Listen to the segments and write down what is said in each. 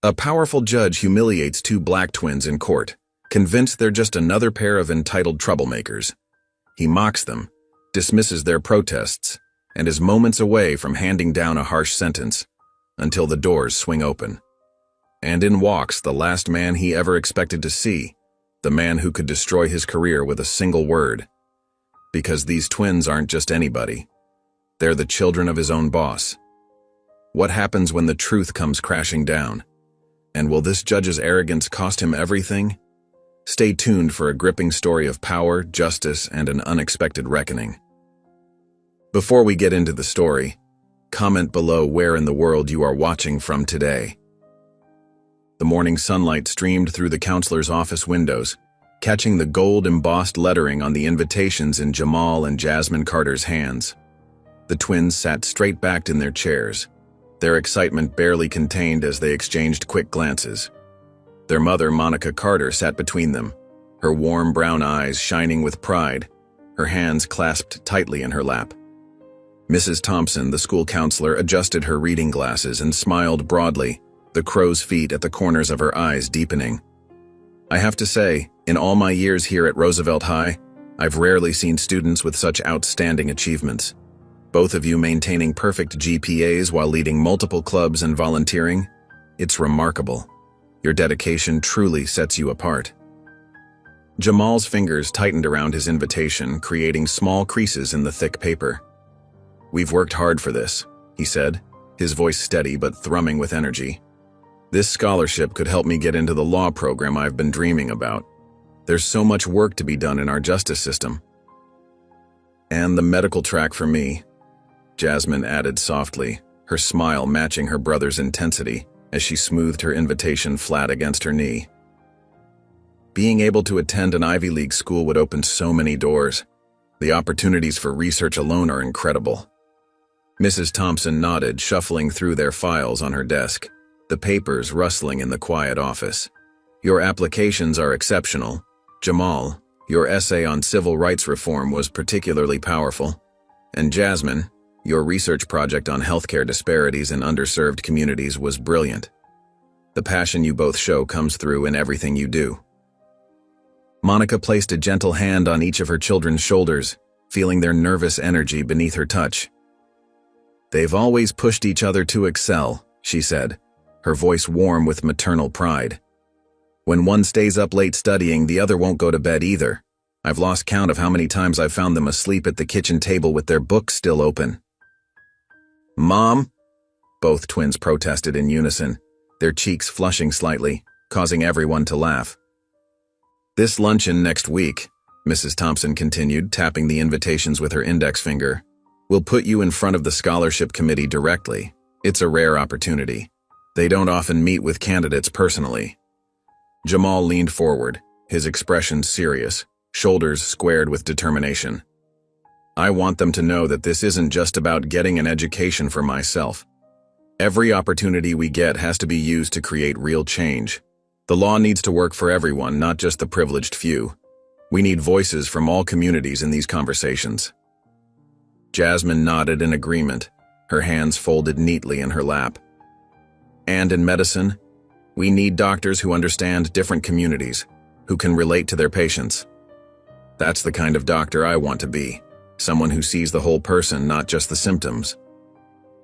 A powerful judge humiliates two black twins in court, convinced they're just another pair of entitled troublemakers. He mocks them, dismisses their protests, and is moments away from handing down a harsh sentence, until the doors swing open. And in walks the last man he ever expected to see, the man who could destroy his career with a single word. Because these twins aren't just anybody. They're the children of his own boss. What happens when the truth comes crashing down? And will this judge's arrogance cost him everything? Stay tuned for a gripping story of power, justice, and an unexpected reckoning. Before we get into the story, comment below where in the world you are watching from today. The morning sunlight streamed through the counselor's office windows, catching the gold-embossed lettering on the invitations in Jamal and Jasmine Carter's hands. The twins sat straight-backed in their chairs, their excitement barely contained as they exchanged quick glances. Their mother, Monica Carter, sat between them, her warm brown eyes shining with pride, her hands clasped tightly in her lap. Mrs. Thompson, the school counselor, adjusted her reading glasses and smiled broadly, the crow's feet at the corners of her eyes deepening. I have to say, in all my years here at Roosevelt High, I've rarely seen students with such outstanding achievements. Both of you maintaining perfect GPAs while leading multiple clubs and volunteering. It's remarkable. Your dedication truly sets you apart. Jamal's fingers tightened around his invitation, creating small creases in the thick paper. We've worked hard for this, he said, his voice steady but thrumming with energy. This scholarship could help me get into the law program I've been dreaming about. There's so much work to be done in our justice system. And the medical track for me, Jasmine added softly, her smile matching her brother's intensity as she smoothed her invitation flat against her knee. Being able to attend an Ivy League school would open so many doors. The opportunities for research alone are incredible. Mrs. Thompson nodded, shuffling through their files on her desk, the papers rustling in the quiet office. Your applications are exceptional. Jamal, your essay on civil rights reform was particularly powerful. And Jasmine, your research project on healthcare disparities in underserved communities was brilliant. The passion you both show comes through in everything you do. Monica placed a gentle hand on each of her children's shoulders, feeling their nervous energy beneath her touch. They've always pushed each other to excel, she said, her voice warm with maternal pride. When one stays up late studying, the other won't go to bed either. I've lost count of how many times I've found them asleep at the kitchen table with their books still open. Mom? Both twins protested in unison, their cheeks flushing slightly, causing everyone to laugh. This luncheon next week, Mrs. Thompson continued, tapping the invitations with her index finger, will put you in front of the scholarship committee directly. It's a rare opportunity. They don't often meet with candidates personally. Jamal leaned forward, his expression serious, shoulders squared with determination. I want them to know that this isn't just about getting an education for myself. Every opportunity we get has to be used to create real change. The law needs to work for everyone, not just the privileged few. We need voices from all communities in these conversations. Jasmine nodded in agreement, her hands folded neatly in her lap. And in medicine, we need doctors who understand different communities, who can relate to their patients. That's the kind of doctor I want to be. Someone who sees the whole person, not just the symptoms.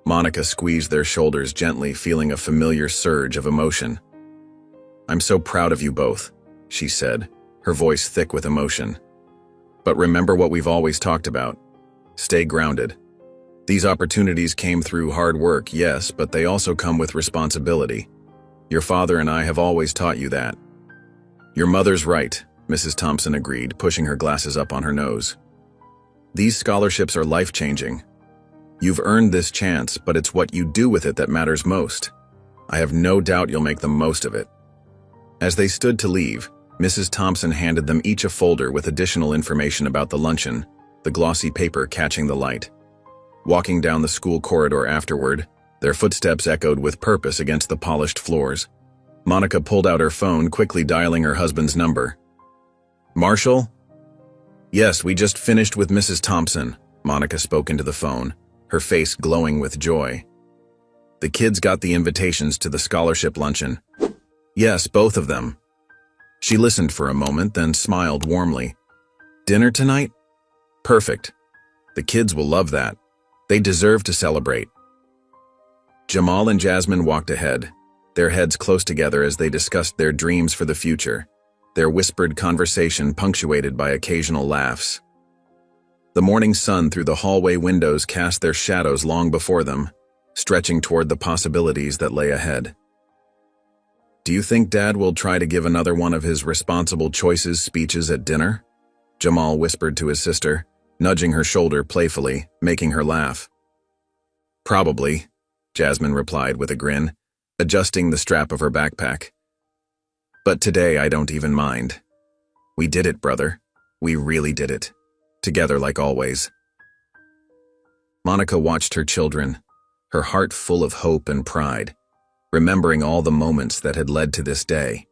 Monica squeezed their shoulders gently, feeling a familiar surge of emotion. I'm so proud of you both, she said, her voice thick with emotion. But remember what we've always talked about. Stay grounded. These opportunities came through hard work, yes, but they also come with responsibility. Your father and I have always taught you that. Your mother's right, Mrs. Thompson agreed, pushing her glasses up on her nose. These scholarships are life-changing. You've earned this chance, but it's what you do with it that matters most. I have no doubt you'll make the most of it. As they stood to leave, Mrs. Thompson handed them each a folder with additional information about the luncheon, the glossy paper catching the light. Walking down the school corridor afterward, their footsteps echoed with purpose against the polished floors. Monica pulled out her phone, quickly dialing her husband's number. Marshall? Yes, we just finished with Mrs. Thompson, Monica spoke into the phone, her face glowing with joy. The kids got the invitations to the scholarship luncheon. Yes, both of them. She listened for a moment, then smiled warmly. Dinner tonight? Perfect. The kids will love that. They deserve to celebrate. Jamal and Jasmine walked ahead, their heads close together as they discussed their dreams for the future, their whispered conversation punctuated by occasional laughs. The morning sun through the hallway windows cast their shadows long before them, stretching toward the possibilities that lay ahead. Do you think Dad will try to give another one of his responsible choices speeches at dinner? Jamal whispered to his sister, nudging her shoulder playfully, making her laugh. Probably, Jasmine replied with a grin, adjusting the strap of her backpack. But today I don't even mind. We did it, brother. We really did it. Together like always. Monica watched her children, her heart full of hope and pride, remembering all the moments that had led to this day.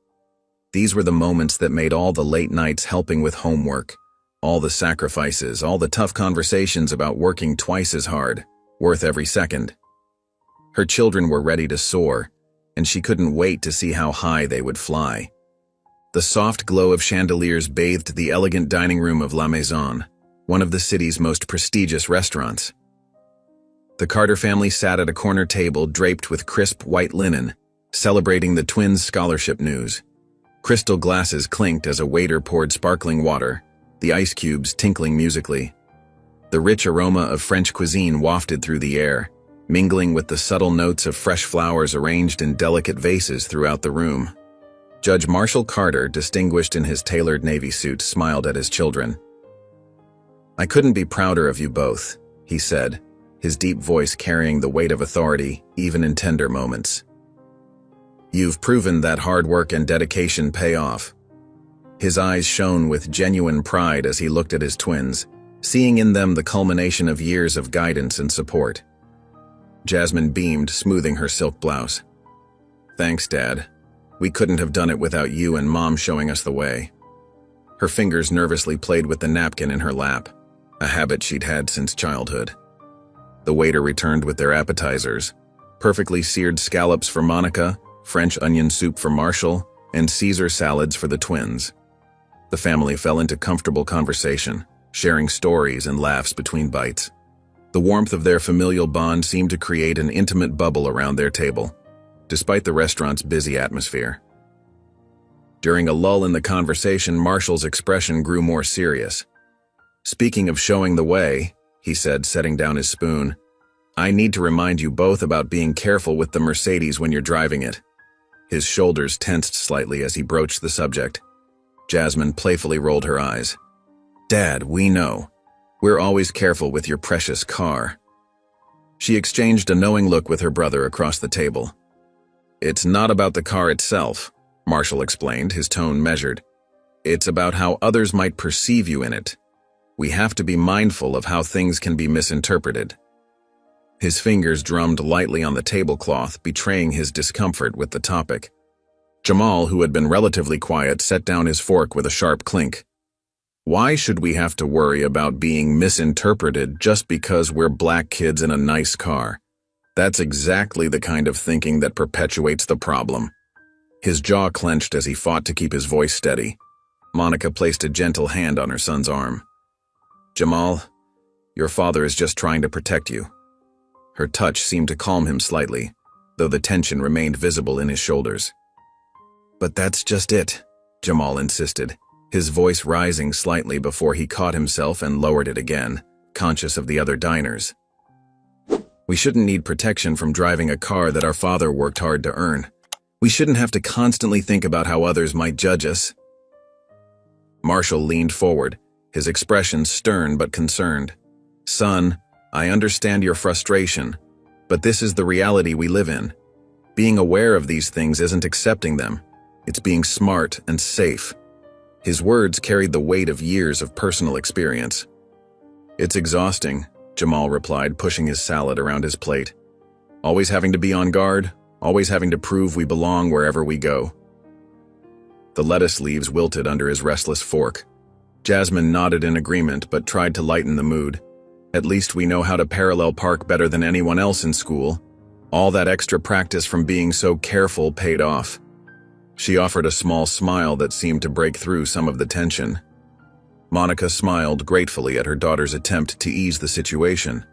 These were the moments that made all the late nights helping with homework, all the sacrifices, all the tough conversations about working twice as hard, worth every second. Her children were ready to soar, and she couldn't wait to see how high they would fly. The soft glow of chandeliers bathed the elegant dining room of La Maison, one of the city's most prestigious restaurants. The Carter family sat at a corner table draped with crisp white linen, celebrating the twins' scholarship news. Crystal glasses clinked as a waiter poured sparkling water, the ice cubes tinkling musically. The rich aroma of French cuisine wafted through the air, mingling with the subtle notes of fresh flowers arranged in delicate vases throughout the room. Judge Marshall Carter, distinguished in his tailored navy suit, smiled at his children. I couldn't be prouder of you both, he said, his deep voice carrying the weight of authority, even in tender moments. You've proven that hard work and dedication pay off. His eyes shone with genuine pride as he looked at his twins, seeing in them the culmination of years of guidance and support. Jasmine beamed, smoothing her silk blouse. Thanks, Dad. We couldn't have done it without you and Mom showing us the way. Her fingers nervously played with the napkin in her lap, a habit she'd had since childhood. The waiter returned with their appetizers, perfectly seared scallops for Monica, French onion soup for Marshall, and Caesar salads for the twins. The family fell into comfortable conversation, sharing stories and laughs between bites. The warmth of their familial bond seemed to create an intimate bubble around their table, despite the restaurant's busy atmosphere. During a lull in the conversation, Marshall's expression grew more serious. Speaking of showing the way, he said, setting down his spoon, I need to remind you both about being careful with the Mercedes when you're driving it. His shoulders tensed slightly as he broached the subject. Jasmine playfully rolled her eyes. Dad, we know. We're always careful with your precious car. She exchanged a knowing look with her brother across the table. It's not about the car itself, Marshall explained, his tone measured. It's about how others might perceive you in it. We have to be mindful of how things can be misinterpreted. His fingers drummed lightly on the tablecloth, betraying his discomfort with the topic. Jamal, who had been relatively quiet, set down his fork with a sharp clink. Why should we have to worry about being misinterpreted just because we're black kids in a nice car? That's exactly the kind of thinking that perpetuates the problem. His jaw clenched as he fought to keep his voice steady. Monica placed a gentle hand on her son's arm. Jamal, your father is just trying to protect you. Her touch seemed to calm him slightly, though the tension remained visible in his shoulders. But that's just it, Jamal insisted, his voice rising slightly before he caught himself and lowered it again, conscious of the other diners. We shouldn't need protection from driving a car that our father worked hard to earn. We shouldn't have to constantly think about how others might judge us. Marshall leaned forward, his expression stern but concerned. Son, I understand your frustration, but this is the reality we live in. Being aware of these things isn't accepting them. It's being smart and safe. His words carried the weight of years of personal experience. It's exhausting, Jamal replied, pushing his salad around his plate. Always having to be on guard, always having to prove we belong wherever we go. The lettuce leaves wilted under his restless fork. Jasmine nodded in agreement but tried to lighten the mood. At least we know how to parallel park better than anyone else in school. All that extra practice from being so careful paid off. She offered a small smile that seemed to break through some of the tension. Monica smiled gratefully at her daughter's attempt to ease the situation.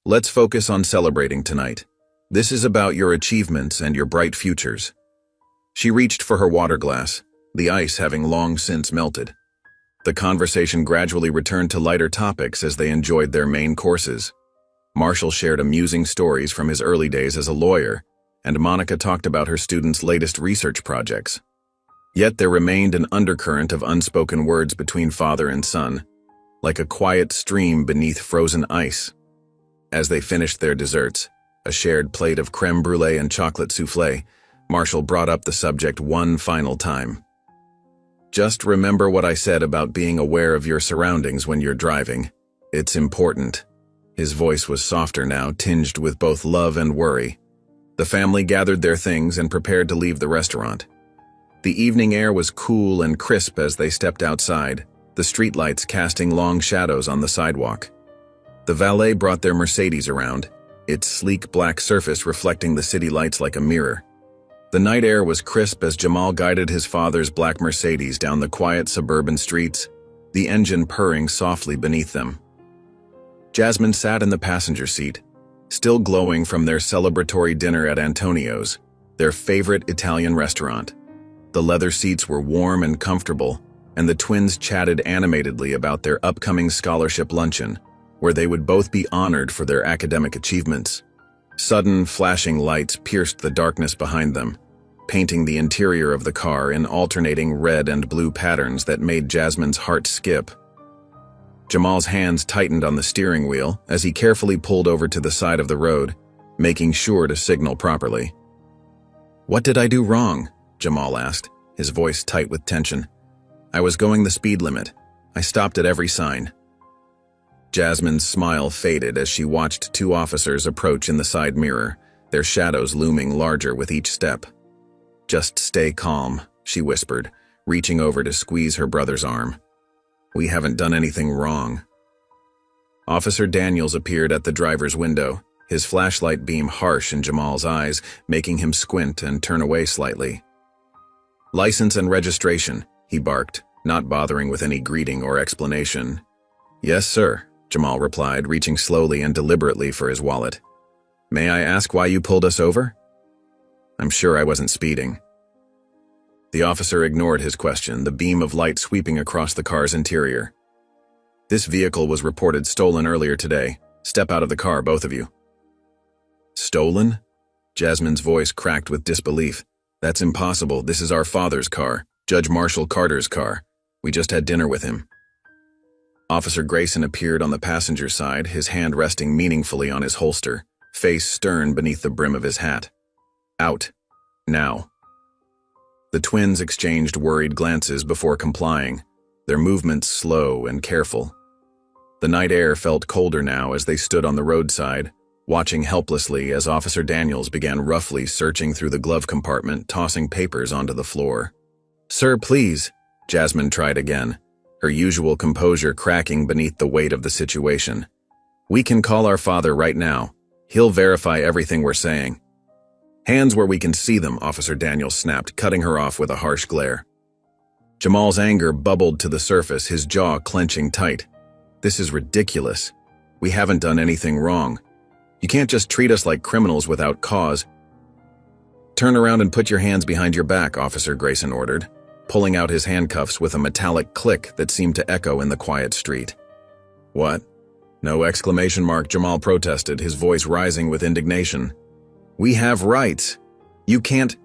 Let's focus on celebrating tonight. This is about your achievements and your bright futures. She reached for her water glass, the ice having long since melted. The conversation gradually returned to lighter topics as they enjoyed their main courses. Marshall shared amusing stories from his early days as a lawyer, and Monica talked about her students' latest research projects. Yet there remained an undercurrent of unspoken words between father and son, like a quiet stream beneath frozen ice. As they finished their desserts, a shared plate of crème brûlée and chocolate soufflé, Marshall brought up the subject one final time. Just remember what I said about being aware of your surroundings when you're driving. It's important. His voice was softer now, tinged with both love and worry. The family gathered their things and prepared to leave the restaurant. The evening air was cool and crisp as they stepped outside, the streetlights casting long shadows on the sidewalk. The valet brought their Mercedes around, its sleek black surface reflecting the city lights like a mirror. The night air was crisp as Jamal guided his father's black Mercedes down the quiet suburban streets, the engine purring softly beneath them. Jasmine sat in the passenger seat, still glowing from their celebratory dinner at Antonio's, their favorite Italian restaurant. The leather seats were warm and comfortable, and the twins chatted animatedly about their upcoming scholarship luncheon, where they would both be honored for their academic achievements. Sudden, flashing lights pierced the darkness behind them, painting the interior of the car in alternating red and blue patterns that made Jasmine's heart skip. Jamal's hands tightened on the steering wheel as he carefully pulled over to the side of the road, making sure to signal properly. "What did I do wrong?" Jamal asked, his voice tight with tension. "I was going the speed limit. I stopped at every sign." Jasmine's smile faded as she watched two officers approach in the side mirror, their shadows looming larger with each step. "Just stay calm," she whispered, reaching over to squeeze her brother's arm. "We haven't done anything wrong." Officer Daniels appeared at the driver's window, his flashlight beam harsh in Jamal's eyes, making him squint and turn away slightly. "License and registration," he barked, not bothering with any greeting or explanation. "Yes, sir," Jamal replied, reaching slowly and deliberately for his wallet. "May I ask why you pulled us over?" "I'm sure I wasn't speeding." The officer ignored his question, the beam of light sweeping across the car's interior. "This vehicle was reported stolen earlier today. Step out of the car, both of you." "Stolen?" Jasmine's voice cracked with disbelief. "That's impossible. This is our father's car, Judge Marshall Carter's car. We just had dinner with him." Officer Grayson appeared on the passenger side, his hand resting meaningfully on his holster, face stern beneath the brim of his hat. "Out. Now." The twins exchanged worried glances before complying, their movements slow and careful. The night air felt colder now as they stood on the roadside, watching helplessly as Officer Daniels began roughly searching through the glove compartment, tossing papers onto the floor. "Sir, please," Jasmine tried again, her usual composure cracking beneath the weight of the situation. "We can call our father right now. He'll verify everything we're saying." "Hands where we can see them," Officer Daniels snapped, cutting her off with a harsh glare. Jamal's anger bubbled to the surface, his jaw clenching tight. "This is ridiculous. We haven't done anything wrong. You can't just treat us like criminals without cause." "Turn around and put your hands behind your back," Officer Grayson ordered, pulling out his handcuffs with a metallic click that seemed to echo in the quiet street. "What?" No exclamation mark, Jamal protested, his voice rising with indignation. "We have rights. You can't—"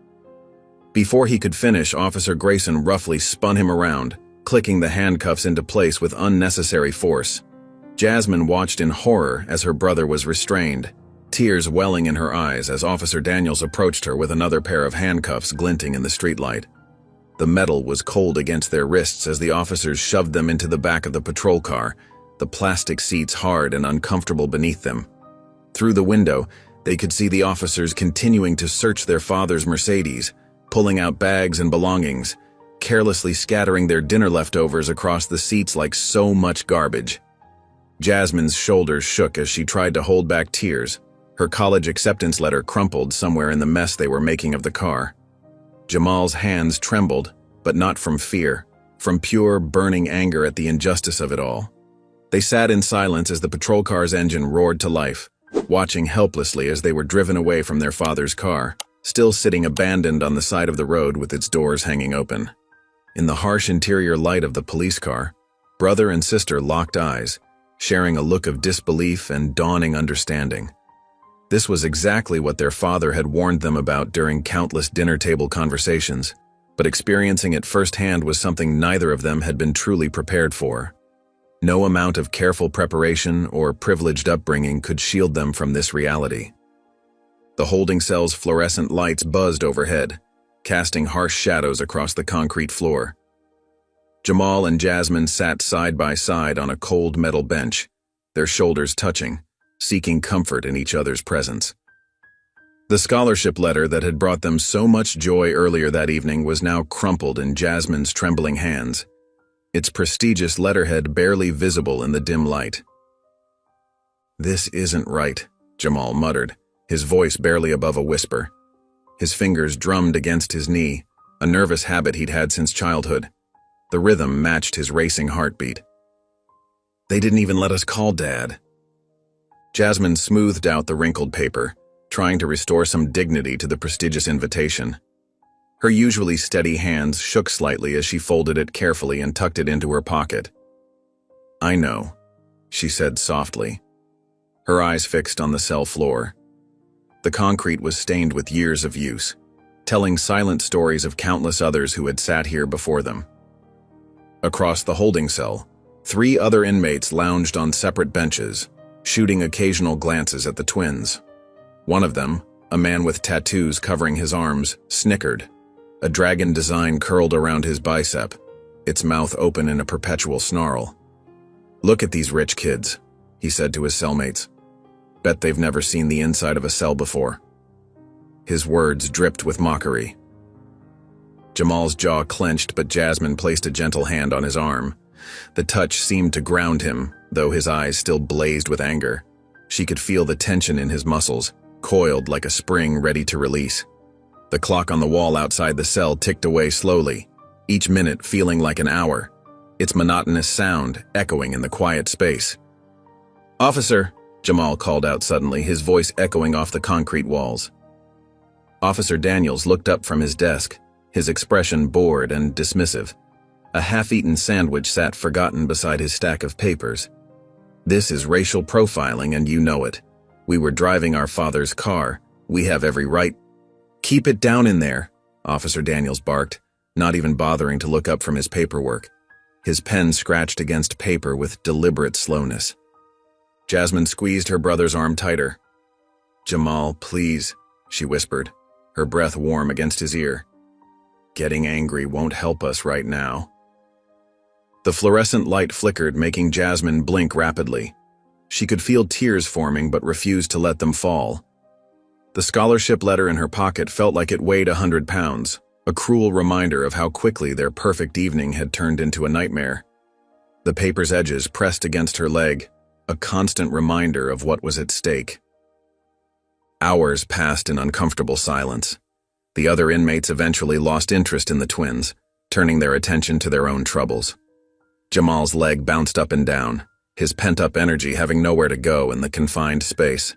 Before he could finish, Officer Grayson roughly spun him around, clicking the handcuffs into place with unnecessary force. Jasmine watched in horror as her brother was restrained, tears welling in her eyes as Officer Daniels approached her with another pair of handcuffs glinting in the streetlight. The metal was cold against their wrists as the officers shoved them into the back of the patrol car, the plastic seats hard and uncomfortable beneath them. Through the window, they could see the officers continuing to search their father's Mercedes, pulling out bags and belongings, carelessly scattering their dinner leftovers across the seats like so much garbage. Jasmine's shoulders shook as she tried to hold back tears, Her college acceptance letter crumpled somewhere in the mess they were making of the car. Jamal's hands trembled, but not from fear, from pure, burning anger at the injustice of it all. They sat in silence as the patrol car's engine roared to life, watching helplessly as they were driven away from their father's car, still sitting abandoned on the side of the road with its doors hanging open. In the harsh interior light of the police car, brother and sister locked eyes, sharing a look of disbelief and dawning understanding. This was exactly what their father had warned them about during countless dinner table conversations, but experiencing it firsthand was something neither of them had been truly prepared for. No amount of careful preparation or privileged upbringing could shield them from this reality. The holding cell's fluorescent lights buzzed overhead, casting harsh shadows across the concrete floor. Jamal and Jasmine sat side by side on a cold metal bench, their shoulders touching, seeking comfort in each other's presence. The scholarship letter that had brought them so much joy earlier that evening was now crumpled in Jasmine's trembling hands, its prestigious letterhead barely visible in the dim light. "This isn't right," Jamal muttered, his voice barely above a whisper. His fingers drummed against his knee, a nervous habit he'd had since childhood. The rhythm matched his racing heartbeat. "They didn't even let us call Dad." Jasmine smoothed out the wrinkled paper, trying to restore some dignity to the prestigious invitation. Her usually steady hands shook slightly as she folded it carefully and tucked it into her pocket. "I know," she said softly, her eyes fixed on the cell floor. The concrete was stained with years of use, telling silent stories of countless others who had sat here before them. Across the holding cell, 3 other inmates lounged on separate benches, shooting occasional glances at the twins. One of them, a man with tattoos covering his arms, snickered. A dragon design curled around his bicep, its mouth open in a perpetual snarl. "Look at these rich kids," he said to his cellmates. "Bet they've never seen the inside of a cell before." His words dripped with mockery. Jamal's jaw clenched, but Jasmine placed a gentle hand on his arm. The touch seemed to ground him, though his eyes still blazed with anger. She could feel the tension in his muscles, coiled like a spring ready to release. The clock on the wall outside the cell ticked away slowly, each minute feeling like an hour, its monotonous sound echoing in the quiet space. "Officer," Jamal called out suddenly, his voice echoing off the concrete walls. Officer Daniels looked up from his desk, his expression bored and dismissive. A half-eaten sandwich sat forgotten beside his stack of papers. "This is racial profiling, and you know it. We were driving our father's car. We have every right—" "Keep it down in there," Officer Daniels barked, not even bothering to look up from his paperwork. His pen scratched against paper with deliberate slowness. Jasmine squeezed her brother's arm tighter. "Jamal, please," she whispered, her breath warm against his ear. "Getting angry won't help us right now." The fluorescent light flickered, making Jasmine blink rapidly. She could feel tears forming but refused to let them fall. The scholarship letter in her pocket felt like it weighed 100 pounds, a cruel reminder of how quickly their perfect evening had turned into a nightmare. The paper's edges pressed against her leg, a constant reminder of what was at stake. Hours passed in uncomfortable silence. The other inmates eventually lost interest in the twins, turning their attention to their own troubles. Jamal's leg bounced up and down, his pent-up energy having nowhere to go in the confined space.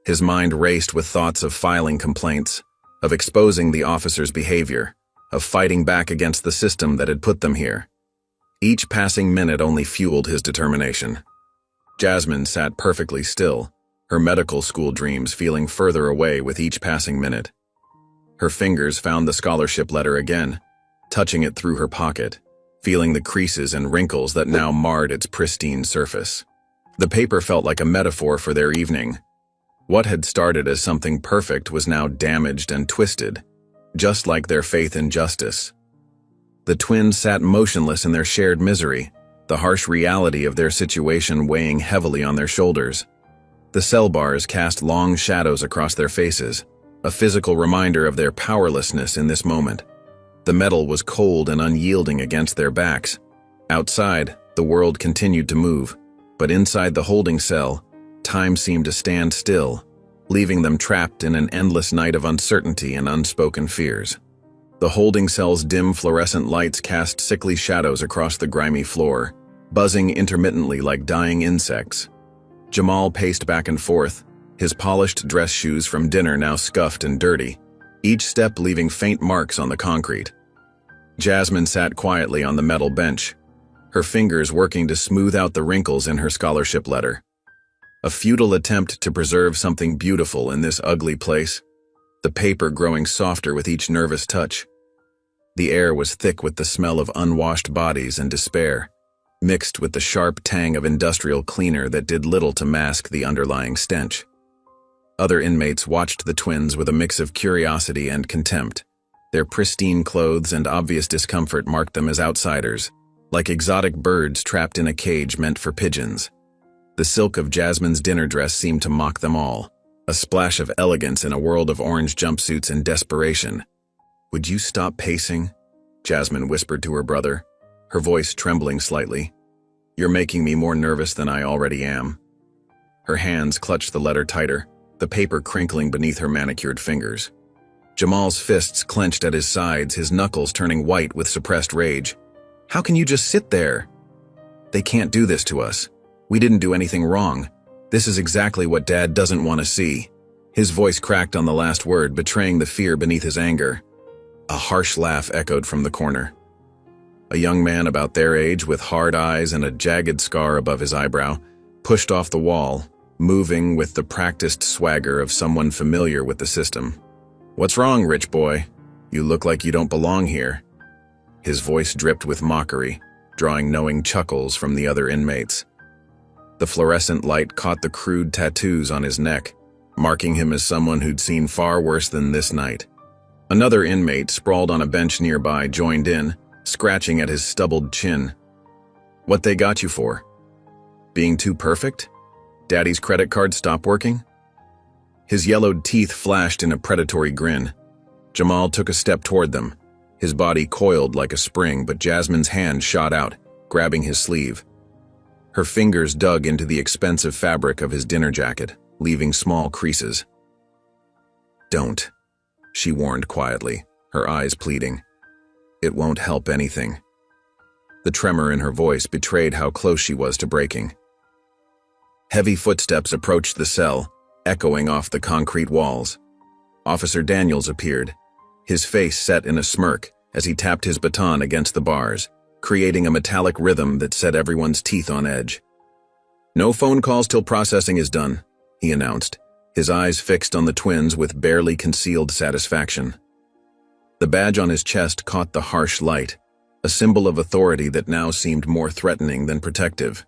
His mind raced with thoughts of filing complaints, of exposing the officer's behavior, of fighting back against the system that had put them here. Each passing minute only fueled his determination. Jasmine sat perfectly still, her medical school dreams feeling further away with each passing minute. Her fingers found the scholarship letter again, touching it through her pocket, feeling the creases and wrinkles that now marred its pristine surface. The paper felt like a metaphor for their evening. What had started as something perfect was now damaged and twisted, just like their faith in justice. The twins sat motionless in their shared misery, the harsh reality of their situation weighing heavily on their shoulders. The cell bars cast long shadows across their faces, a physical reminder of their powerlessness in this moment. The metal was cold and unyielding against their backs. Outside, the world continued to move, but inside the holding cell, time seemed to stand still, leaving them trapped in an endless night of uncertainty and unspoken fears. The holding cell's dim fluorescent lights cast sickly shadows across the grimy floor, buzzing intermittently like dying insects. Jamal paced back and forth, his polished dress shoes from dinner now scuffed and dirty, each step leaving faint marks on the concrete. Jasmine sat quietly on the metal bench, her fingers working to smooth out the wrinkles in her scholarship letter. A futile attempt to preserve something beautiful in this ugly place, the paper growing softer with each nervous touch. The air was thick with the smell of unwashed bodies and despair, mixed with the sharp tang of industrial cleaner that did little to mask the underlying stench. Other inmates watched the twins with a mix of curiosity and contempt. Their pristine clothes and obvious discomfort marked them as outsiders, like exotic birds trapped in a cage meant for pigeons. The silk of Jasmine's dinner dress seemed to mock them all, a splash of elegance in a world of orange jumpsuits and desperation. "Would you stop pacing?" Jasmine whispered to her brother, her voice trembling slightly. "You're making me more nervous than I already am." Her hands clutched the letter tighter, the paper crinkling beneath her manicured fingers. Jamal's fists clenched at his sides, his knuckles turning white with suppressed rage. "How can you just sit there? They can't do this to us. We didn't do anything wrong. This is exactly what Dad doesn't want to see." His voice cracked on the last word, betraying the fear beneath his anger. A harsh laugh echoed from the corner. A young man about their age, with hard eyes and a jagged scar above his eyebrow, pushed off the wall, moving with the practiced swagger of someone familiar with the system. "What's wrong, rich boy? You look like you don't belong here." His voice dripped with mockery, drawing knowing chuckles from the other inmates. The fluorescent light caught the crude tattoos on his neck, marking him as someone who'd seen far worse than this night. Another inmate, sprawled on a bench nearby, joined in, scratching at his stubbled chin. "What they got you for? Being too perfect? Daddy's credit card stopped working?" His yellowed teeth flashed in a predatory grin. Jamal took a step toward them, his body coiled like a spring, but Jasmine's hand shot out, grabbing his sleeve. Her fingers dug into the expensive fabric of his dinner jacket, leaving small creases. "Don't," she warned quietly, her eyes pleading. "It won't help anything." The tremor in her voice betrayed how close she was to breaking. Heavy footsteps approached the cell, echoing off the concrete walls. Officer Daniels appeared, his face set in a smirk as he tapped his baton against the bars, creating a metallic rhythm that set everyone's teeth on edge. "No phone calls till processing is done," he announced, his eyes fixed on the twins with barely concealed satisfaction. The badge on his chest caught the harsh light, a symbol of authority that now seemed more threatening than protective.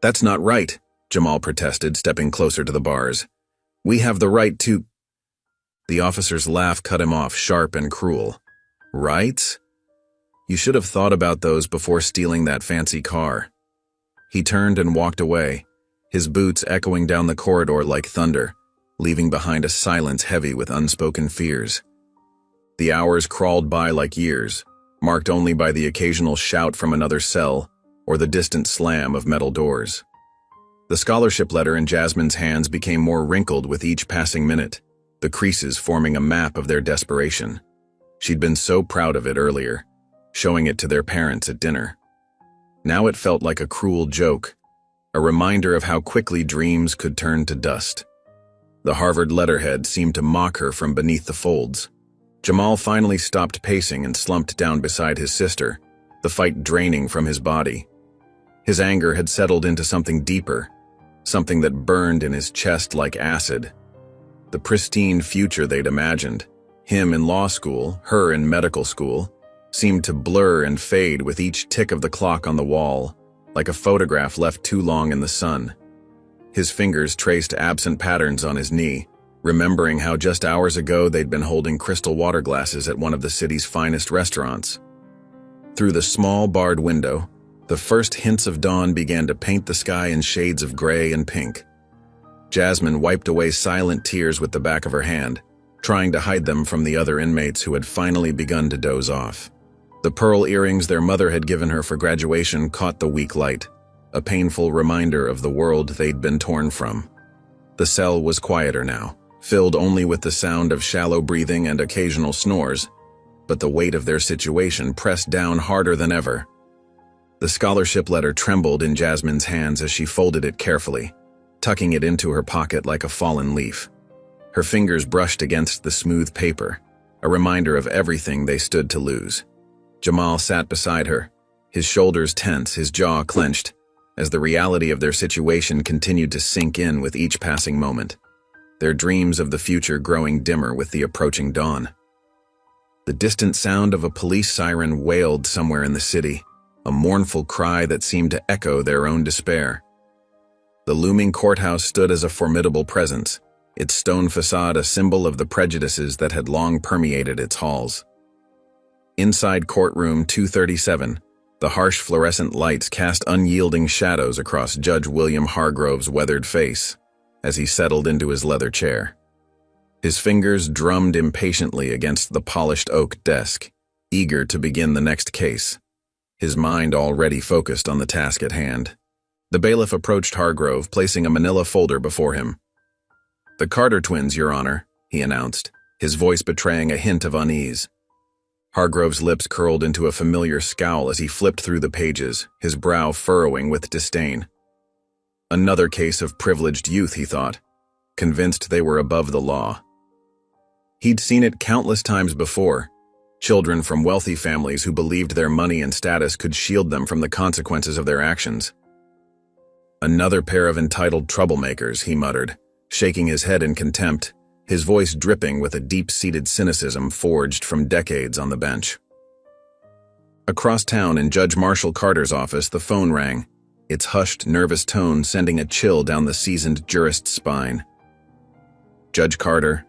"That's not right," Jamal protested, stepping closer to the bars. "We have the right to—" The officer's laugh cut him off, sharp and cruel. "Rights? You should have thought about those before stealing that fancy car." He turned and walked away, his boots echoing down the corridor like thunder, leaving behind a silence heavy with unspoken fears. The hours crawled by like years, marked only by the occasional shout from another cell or the distant slam of metal doors. The scholarship letter in Jasmine's hands became more wrinkled with each passing minute, the creases forming a map of their desperation. She'd been so proud of it earlier, showing it to their parents at dinner. Now it felt like a cruel joke, a reminder of how quickly dreams could turn to dust. The Harvard letterhead seemed to mock her from beneath the folds. Jamal finally stopped pacing and slumped down beside his sister, the fight draining from his body. His anger had settled into something deeper, something that burned in his chest like acid. The pristine future they'd imagined, him in law school, her in medical school, seemed to blur and fade with each tick of the clock on the wall, like a photograph left too long in the sun. His fingers traced absent patterns on his knee, remembering how just hours ago they'd been holding crystal water glasses at one of the city's finest restaurants. Through the small barred window, the first hints of dawn began to paint the sky in shades of gray and pink. Jasmine wiped away silent tears with the back of her hand, trying to hide them from the other inmates who had finally begun to doze off. The pearl earrings their mother had given her for graduation caught the weak light, a painful reminder of the world they'd been torn from. The cell was quieter now, filled only with the sound of shallow breathing and occasional snores, but the weight of their situation pressed down harder than ever. The scholarship letter trembled in Jasmine's hands as she folded it carefully, tucking it into her pocket like a fallen leaf. Her fingers brushed against the smooth paper, a reminder of everything they stood to lose. Jamal sat beside her, his shoulders tense, his jaw clenched, as the reality of their situation continued to sink in with each passing moment, their dreams of the future growing dimmer with the approaching dawn. The distant sound of a police siren wailed somewhere in the city, a mournful cry that seemed to echo their own despair. The looming courthouse stood as a formidable presence, its stone facade a symbol of the prejudices that had long permeated its halls. Inside courtroom 237, the harsh fluorescent lights cast unyielding shadows across Judge William Hargrove's weathered face as he settled into his leather chair. His fingers drummed impatiently against the polished oak desk, eager to begin the next case, his mind already focused on the task at hand. The bailiff approached Hargrove, placing a manila folder before him. "The Carter twins, Your Honor," he announced, his voice betraying a hint of unease. Hargrove's lips curled into a familiar scowl as he flipped through the pages, his brow furrowing with disdain. Another case of privileged youth, he thought, convinced they were above the law. He'd seen it countless times before, children from wealthy families who believed their money and status could shield them from the consequences of their actions. "Another pair of entitled troublemakers," he muttered, shaking his head in contempt, his voice dripping with a deep-seated cynicism forged from decades on the bench. Across town in Judge Marshall Carter's office, the phone rang, its hushed, nervous tone sending a chill down the seasoned jurist's spine. "Judge Carter,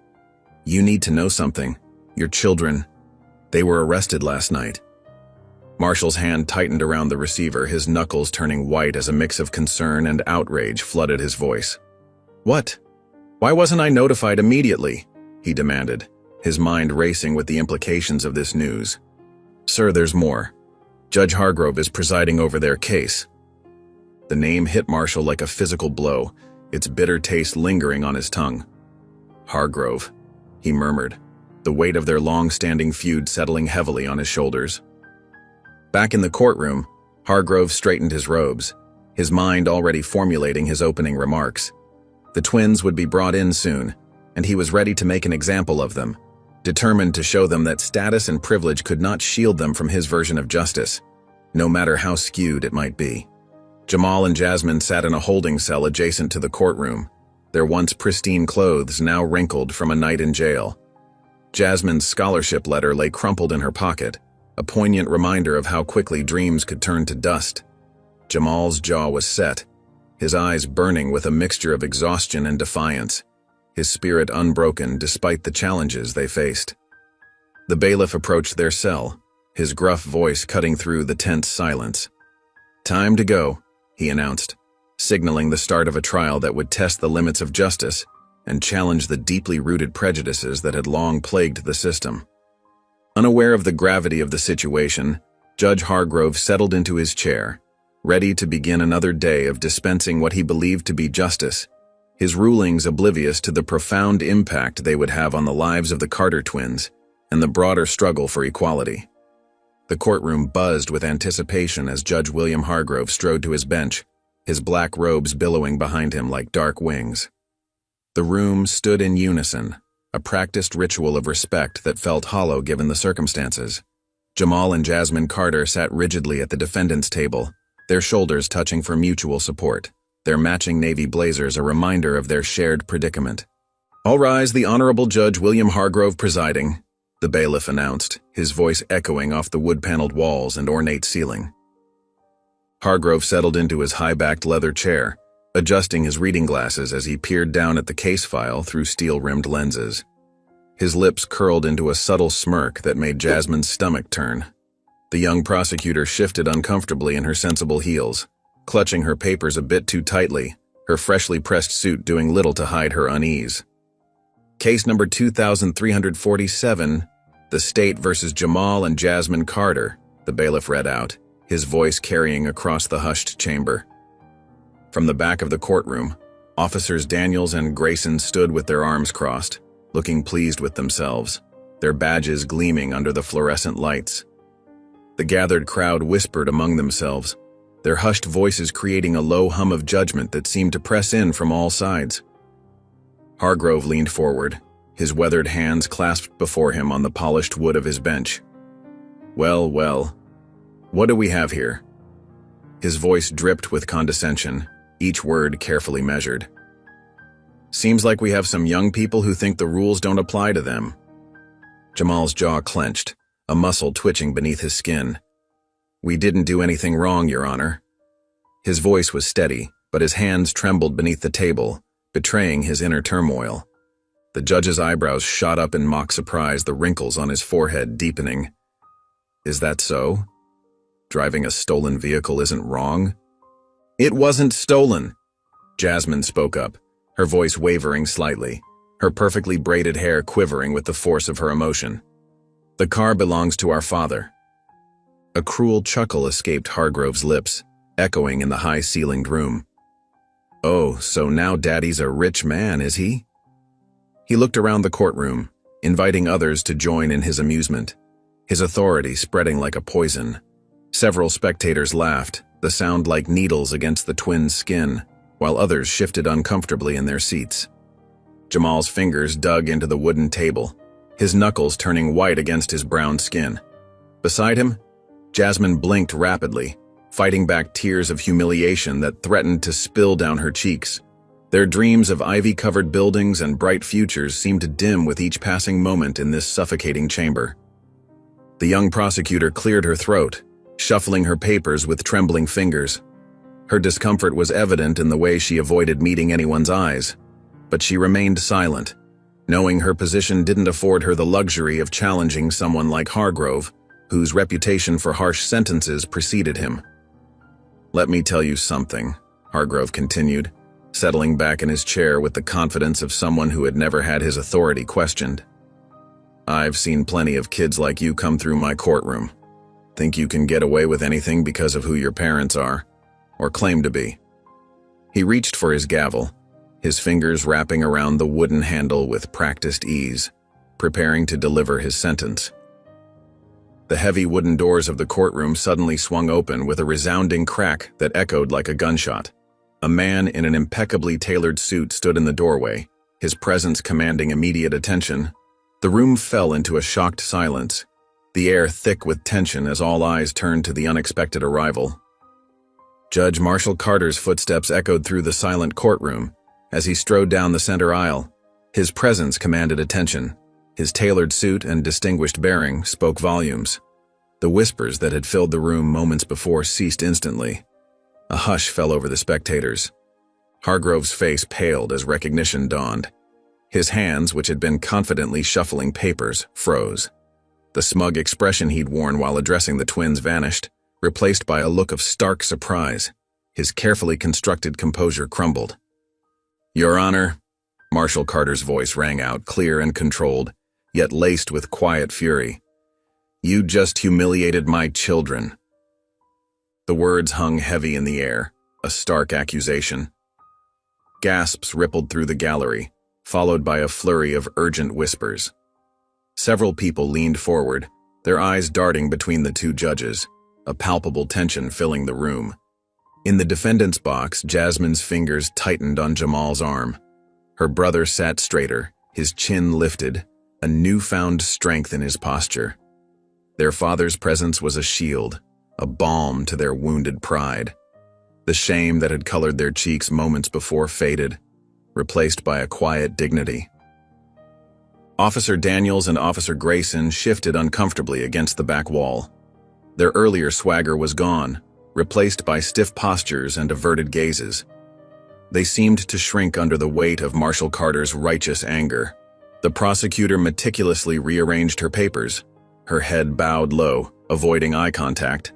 you need to know something. Your children, they were arrested last night." Marshall's hand tightened around the receiver, his knuckles turning white as a mix of concern and outrage flooded his voice. "What? Why wasn't I notified immediately?" he demanded, his mind racing with the implications of this news. "Sir, there's more. Judge Hargrove is presiding over their case." The name hit Marshall like a physical blow, its bitter taste lingering on his tongue. "Hargrove," he murmured, the weight of their long-standing feud settling heavily on his shoulders. Back in the courtroom, Hargrove straightened his robes, his mind already formulating his opening remarks. The twins would be brought in soon, and he was ready to make an example of them, determined to show them that status and privilege could not shield them from his version of justice, no matter how skewed it might be. Jamal and Jasmine sat in a holding cell adjacent to the courtroom, their once pristine clothes now wrinkled from a night in jail. Jasmine's scholarship letter lay crumpled in her pocket, a poignant reminder of how quickly dreams could turn to dust. Jamal's jaw was set, his eyes burning with a mixture of exhaustion and defiance, his spirit unbroken despite the challenges they faced. The bailiff approached their cell, his gruff voice cutting through the tense silence. "Time to go," he announced, signaling the start of a trial that would test the limits of justice and challenge the deeply rooted prejudices that had long plagued the system. Unaware of the gravity of the situation, Judge Hargrove settled into his chair, ready to begin another day of dispensing what he believed to be justice, his rulings oblivious to the profound impact they would have on the lives of the Carter twins and the broader struggle for equality. The courtroom buzzed with anticipation as Judge William Hargrove strode to his bench, his black robes billowing behind him like dark wings. The room stood in unison, a practiced ritual of respect that felt hollow given the circumstances. Jamal and Jasmine Carter sat rigidly at the defendant's table, their shoulders touching for mutual support, their matching navy blazers a reminder of their shared predicament. "All rise, the Honorable Judge William Hargrove presiding," the bailiff announced, his voice echoing off the wood-paneled walls and ornate ceiling. Hargrove settled into his high-backed leather chair, adjusting his reading glasses as he peered down at the case file through steel-rimmed lenses. His lips curled into a subtle smirk that made Jasmine's stomach turn. The young prosecutor shifted uncomfortably in her sensible heels, clutching her papers a bit too tightly, her freshly pressed suit doing little to hide her unease. "Case number 2347, the State versus Jamal and Jasmine Carter," the bailiff read out, his voice carrying across the hushed chamber. From the back of the courtroom, Officers Daniels and Grayson stood with their arms crossed, looking pleased with themselves, their badges gleaming under the fluorescent lights. The gathered crowd whispered among themselves, their hushed voices creating a low hum of judgment that seemed to press in from all sides. Hargrove leaned forward, his weathered hands clasped before him on the polished wood of his bench. "Well, well, what do we have here?" His voice dripped with condescension, each word carefully measured. "Seems like we have some young people who think the rules don't apply to them." Jamal's jaw clenched, a muscle twitching beneath his skin. "We didn't do anything wrong, Your Honor." His voice was steady, but his hands trembled beneath the table, betraying his inner turmoil. The judge's eyebrows shot up in mock surprise, the wrinkles on his forehead deepening. "Is that so? Driving a stolen vehicle isn't wrong?" "It wasn't stolen," Jasmine spoke up, her voice wavering slightly, her perfectly braided hair quivering with the force of her emotion. "The car belongs to our father." A cruel chuckle escaped Hargrove's lips, echoing in the high-ceilinged room. "Oh, so now Daddy's a rich man, is he?" He looked around the courtroom, inviting others to join in his amusement, his authority spreading like a poison. Several spectators laughed, the sound like needles against the twins' skin, while others shifted uncomfortably in their seats. Jamal's fingers dug into the wooden table, his knuckles turning white against his brown skin. Beside him, Jasmine blinked rapidly, fighting back tears of humiliation that threatened to spill down her cheeks. Their dreams of ivy-covered buildings and bright futures seemed to dim with each passing moment in this suffocating chamber. The young prosecutor cleared her throat, shuffling her papers with trembling fingers. Her discomfort was evident in the way she avoided meeting anyone's eyes, but she remained silent, knowing her position didn't afford her the luxury of challenging someone like Hargrove, whose reputation for harsh sentences preceded him. "Let me tell you something," Hargrove continued, settling back in his chair with the confidence of someone who had never had his authority questioned. "I've seen plenty of kids like you come through my courtroom. Think you can get away with anything because of who your parents are, or claim to be." He reached for his gavel, his fingers wrapping around the wooden handle with practiced ease, preparing to deliver his sentence. The heavy wooden doors of the courtroom suddenly swung open with a resounding crack that echoed like a gunshot. A man in an impeccably tailored suit stood in the doorway, his presence commanding immediate attention. The room fell into a shocked silence, the air thick with tension as all eyes turned to the unexpected arrival. Judge Marshall Carter's footsteps echoed through the silent courtroom as he strode down the center aisle. His presence commanded attention. His tailored suit and distinguished bearing spoke volumes. The whispers that had filled the room moments before ceased instantly. A hush fell over the spectators. Hargrove's face paled as recognition dawned. His hands, which had been confidently shuffling papers, froze. The smug expression he'd worn while addressing the twins vanished, replaced by a look of stark surprise. His carefully constructed composure crumbled. "Your Honor," Marshall Carter's voice rang out, clear and controlled, yet laced with quiet fury. "You just humiliated my children." The words hung heavy in the air, a stark accusation. Gasps rippled through the gallery, followed by a flurry of urgent whispers. Several people leaned forward, their eyes darting between the two judges, a palpable tension filling the room. In the defendant's box, Jasmine's fingers tightened on Jamal's arm. Her brother sat straighter, his chin lifted, a newfound strength in his posture. Their father's presence was a shield, a balm to their wounded pride. The shame that had colored their cheeks moments before faded, replaced by a quiet dignity. Officer Daniels and Officer Grayson shifted uncomfortably against the back wall. Their earlier swagger was gone, replaced by stiff postures and averted gazes. They seemed to shrink under the weight of Marshall Carter's righteous anger. The prosecutor meticulously rearranged her papers, her head bowed low, avoiding eye contact.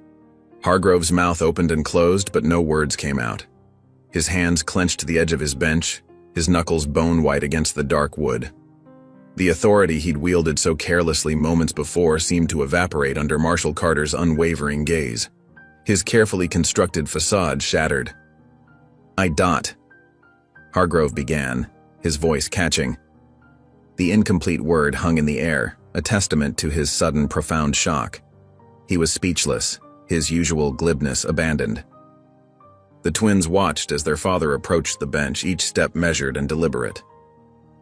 Hargrove's mouth opened and closed, but no words came out. His hands clenched to the edge of his bench, his knuckles bone-white against the dark wood. The authority he'd wielded so carelessly moments before seemed to evaporate under Marshall Carter's unwavering gaze. His carefully constructed facade shattered. Hargrove began, his voice catching. The incomplete word hung in the air, a testament to his sudden, profound shock. He was speechless, his usual glibness abandoned. The twins watched as their father approached the bench, each step measured and deliberate.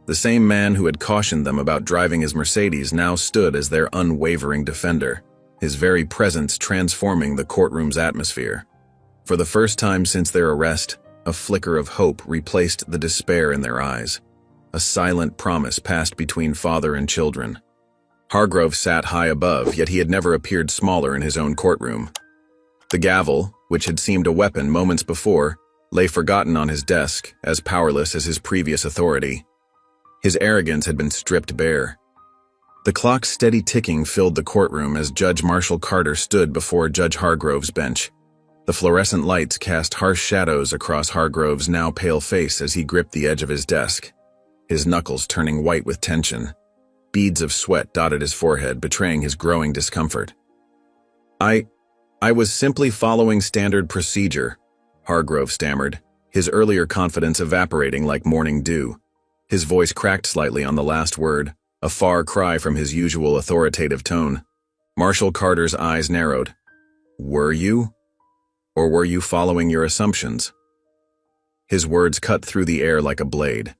The same man who had cautioned them about driving his Mercedes now stood as their unwavering defender, his very presence transforming the courtroom's atmosphere. For the first time since their arrest, a flicker of hope replaced the despair in their eyes. A silent promise passed between father and children. Hargrove sat high above, yet he had never appeared smaller in his own courtroom. The gavel, which had seemed a weapon moments before, lay forgotten on his desk, as powerless as his previous authority. His arrogance had been stripped bare. The clock's steady ticking filled the courtroom as Judge Marshall Carter stood before Judge Hargrove's bench. The fluorescent lights cast harsh shadows across Hargrove's now pale face as he gripped the edge of his desk, his knuckles turning white with tension. Beads of sweat dotted his forehead, betraying his growing discomfort. I was simply following standard procedure, Hargrove stammered, his earlier confidence evaporating like morning dew. His voice cracked slightly on the last word, a far cry from his usual authoritative tone. Marshall Carter's eyes narrowed. Were you? Or were you following your assumptions? His words cut through the air like a blade.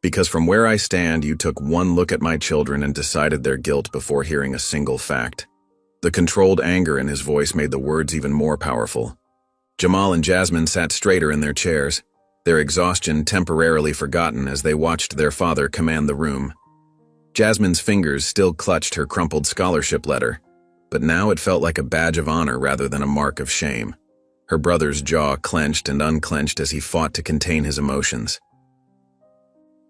Because from where I stand, you took one look at my children and decided their guilt before hearing a single fact. The controlled anger in his voice made the words even more powerful. Jamal and Jasmine sat straighter in their chairs, their exhaustion temporarily forgotten as they watched their father command the room. Jasmine's fingers still clutched her crumpled scholarship letter, but now it felt like a badge of honor rather than a mark of shame. Her brother's jaw clenched and unclenched as he fought to contain his emotions.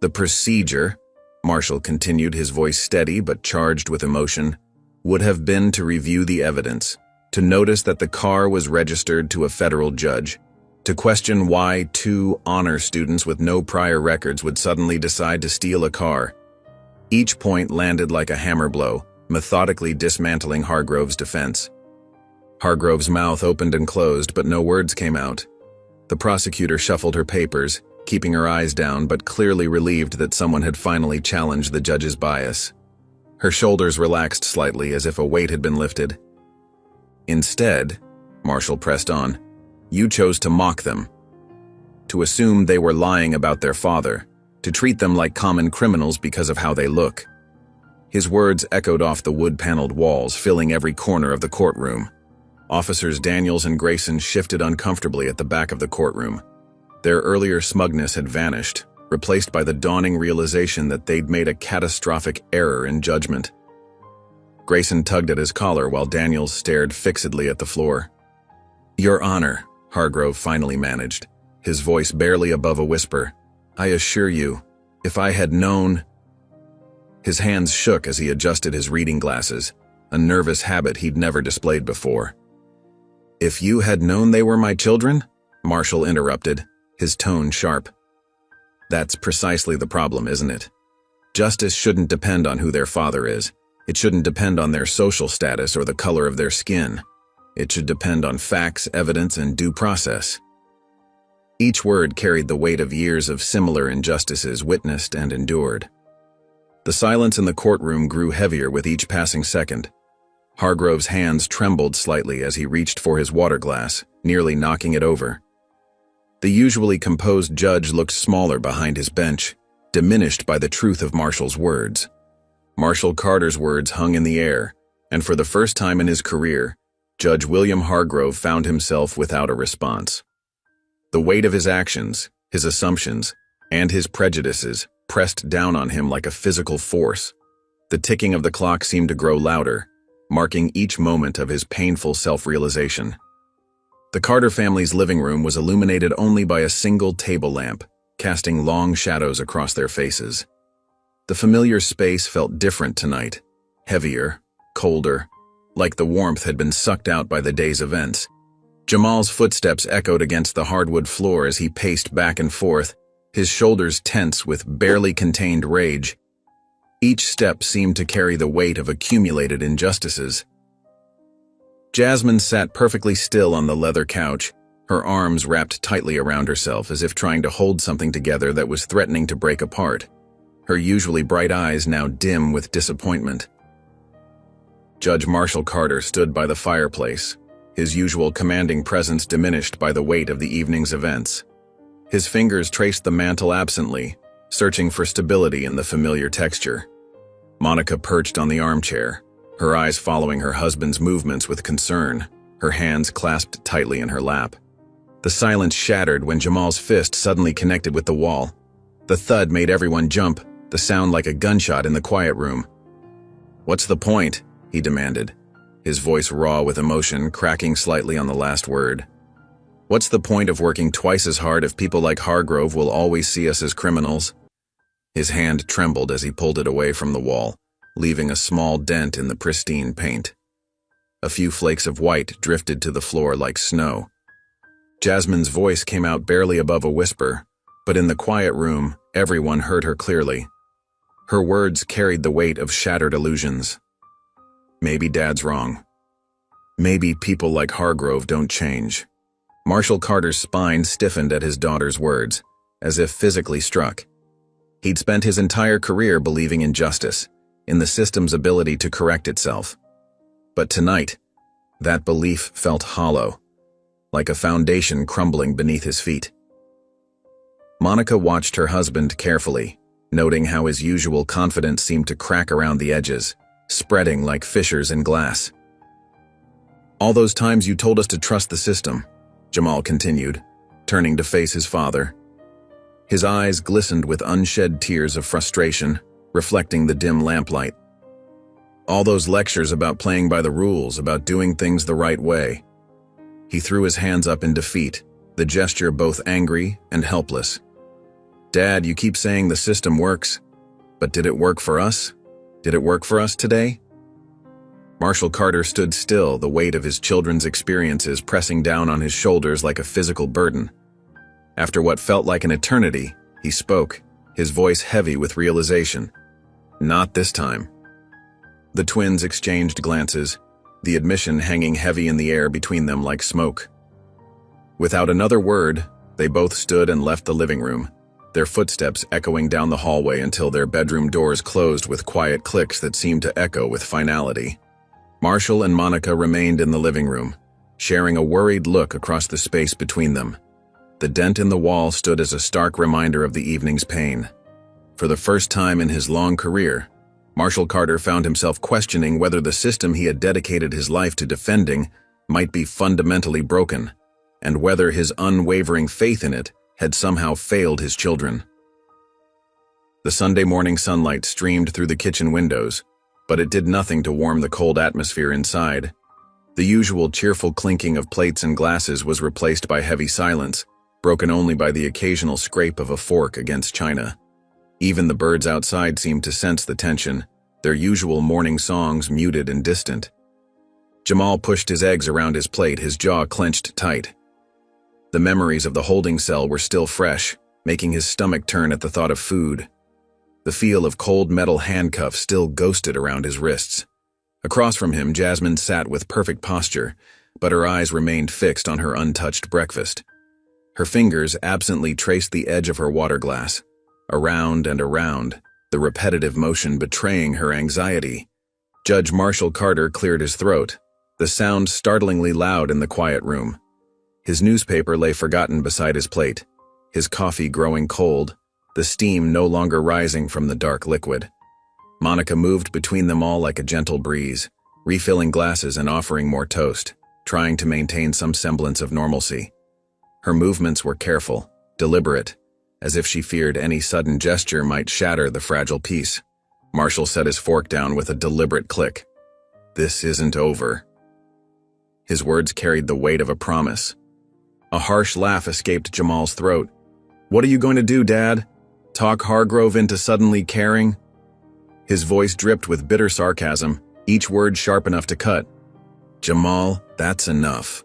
The procedure, Marshall continued, his voice steady but charged with emotion, would have been to review the evidence, to notice that the car was registered to a federal judge, to question why two honor students with no prior records would suddenly decide to steal a car. Each point landed like a hammer blow, methodically dismantling Hargrove's defense. Hargrove's mouth opened and closed, but no words came out. The prosecutor shuffled her papers, keeping her eyes down but clearly relieved that someone had finally challenged the judge's bias. Her shoulders relaxed slightly as if a weight had been lifted. Instead, Marshall pressed on, you chose to mock them, to assume they were lying about their father, to treat them like common criminals because of how they look. His words echoed off the wood-paneled walls, filling every corner of the courtroom. Officers Daniels and Grayson shifted uncomfortably at the back of the courtroom. Their earlier smugness had vanished, replaced by the dawning realization that they'd made a catastrophic error in judgment. Grayson tugged at his collar while Daniels stared fixedly at the floor. Your Honor, Hargrove finally managed, his voice barely above a whisper. I assure you, if I had known... His hands shook as he adjusted his reading glasses, a nervous habit he'd never displayed before. If you had known they were my children? Marshall interrupted, his tone sharp. That's precisely the problem, isn't it? Justice shouldn't depend on who their father is. It shouldn't depend on their social status or the color of their skin. It should depend on facts, evidence, and due process. Each word carried the weight of years of similar injustices witnessed and endured. The silence in the courtroom grew heavier with each passing second. Hargrove's hands trembled slightly as he reached for his water glass, nearly knocking it over. The usually composed judge looked smaller behind his bench, diminished by the truth of Marshall's words. Marshall Carter's words hung in the air, and for the first time in his career, Judge William Hargrove found himself without a response. The weight of his actions, his assumptions, and his prejudices pressed down on him like a physical force. The ticking of the clock seemed to grow louder, marking each moment of his painful self-realization. The Carter family's living room was illuminated only by a single table lamp, casting long shadows across their faces. The familiar space felt different tonight, heavier, colder, like the warmth had been sucked out by the day's events. Jamal's footsteps echoed against the hardwood floor as he paced back and forth, his shoulders tense with barely contained rage. Each step seemed to carry the weight of accumulated injustices. Jasmine sat perfectly still on the leather couch, her arms wrapped tightly around herself as if trying to hold something together that was threatening to break apart, her usually bright eyes now dim with disappointment. Judge Marshall Carter stood by the fireplace, his usual commanding presence diminished by the weight of the evening's events. His fingers traced the mantel absently, searching for stability in the familiar texture. Monica perched on the armchair, her eyes following her husband's movements with concern, her hands clasped tightly in her lap. The silence shattered when Jamal's fist suddenly connected with the wall. The thud made everyone jump, the sound like a gunshot in the quiet room. "What's the point?" he demanded, his voice raw with emotion, cracking slightly on the last word. "What's the point of working twice as hard if people like Hargrove will always see us as criminals?" His hand trembled as he pulled it away from the wall, leaving a small dent in the pristine paint. A few flakes of white drifted to the floor like snow. Jasmine's voice came out barely above a whisper, but in the quiet room, everyone heard her clearly. Her words carried the weight of shattered illusions. "Maybe Dad's wrong. Maybe people like Hargrove don't change." Marshall Carter's spine stiffened at his daughter's words, as if physically struck. He'd spent his entire career believing in justice, in the system's ability to correct itself. But tonight, that belief felt hollow, like a foundation crumbling beneath his feet. Monica watched her husband carefully, noting how his usual confidence seemed to crack around the edges, spreading like fissures in glass. "All those times you told us to trust the system," Jamal continued, turning to face his father. His eyes glistened with unshed tears of frustration, reflecting the dim lamplight. "All those lectures about playing by the rules, about doing things the right way." He threw his hands up in defeat, the gesture both angry and helpless. "Dad, you keep saying the system works, but did it work for us? Did it work for us today?" Marshall Carter stood still, the weight of his children's experiences pressing down on his shoulders like a physical burden. After what felt like an eternity, he spoke, his voice heavy with realization. "Not this time." The twins exchanged glances, the admission hanging heavy in the air between them like smoke. Without another word, they both stood and left the living room, their footsteps echoing down the hallway until their bedroom doors closed with quiet clicks that seemed to echo with finality. Marshall and Monica remained in the living room, sharing a worried look across the space between them. The dent in the wall stood as a stark reminder of the evening's pain. For the first time in his long career, Marshall Carter found himself questioning whether the system he had dedicated his life to defending might be fundamentally broken, and whether his unwavering faith in it had somehow failed his children. The Sunday morning sunlight streamed through the kitchen windows, but it did nothing to warm the cold atmosphere inside. The usual cheerful clinking of plates and glasses was replaced by heavy silence, broken only by the occasional scrape of a fork against china. Even the birds outside seemed to sense the tension, their usual morning songs muted and distant. Jamal pushed his eggs around his plate, his jaw clenched tight. The memories of the holding cell were still fresh, making his stomach turn at the thought of food. The feel of cold metal handcuffs still ghosted around his wrists. Across from him, Jasmine sat with perfect posture, but her eyes remained fixed on her untouched breakfast. Her fingers absently traced the edge of her water glass, around and around, the repetitive motion betraying her anxiety. Judge Marshall Carter cleared his throat, the sound startlingly loud in the quiet room. His newspaper lay forgotten beside his plate, his coffee growing cold, the steam no longer rising from the dark liquid. Monica moved between them all like a gentle breeze, refilling glasses and offering more toast, trying to maintain some semblance of normalcy. Her movements were careful, deliberate, as if she feared any sudden gesture might shatter the fragile peace. Marshall set his fork down with a deliberate click. "This isn't over." His words carried the weight of a promise. A harsh laugh escaped Jamal's throat. "What are you going to do, Dad? Talk Hargrove into suddenly caring?" His voice dripped with bitter sarcasm, each word sharp enough to cut. "Jamal, that's enough."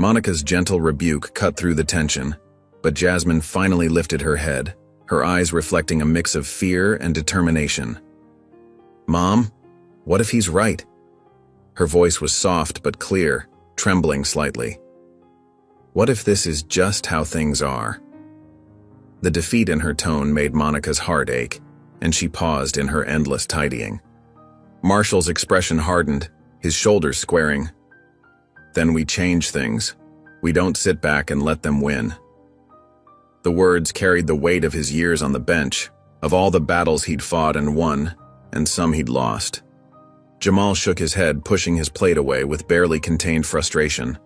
Monica's gentle rebuke cut through the tension, but Jasmine finally lifted her head, her eyes reflecting a mix of fear and determination. "Mom, what if he's right?" Her voice was soft but clear, trembling slightly. What if this is just how things are? The defeat in her tone made Monica's heart ache, and she paused in her endless tidying. Marshall's expression hardened, his shoulders squaring. Then we change things. We don't sit back and let them win. The words carried the weight of his years on the bench, of all the battles he'd fought and won, and some he'd lost. Jamal shook his head, pushing his plate away with barely contained frustration.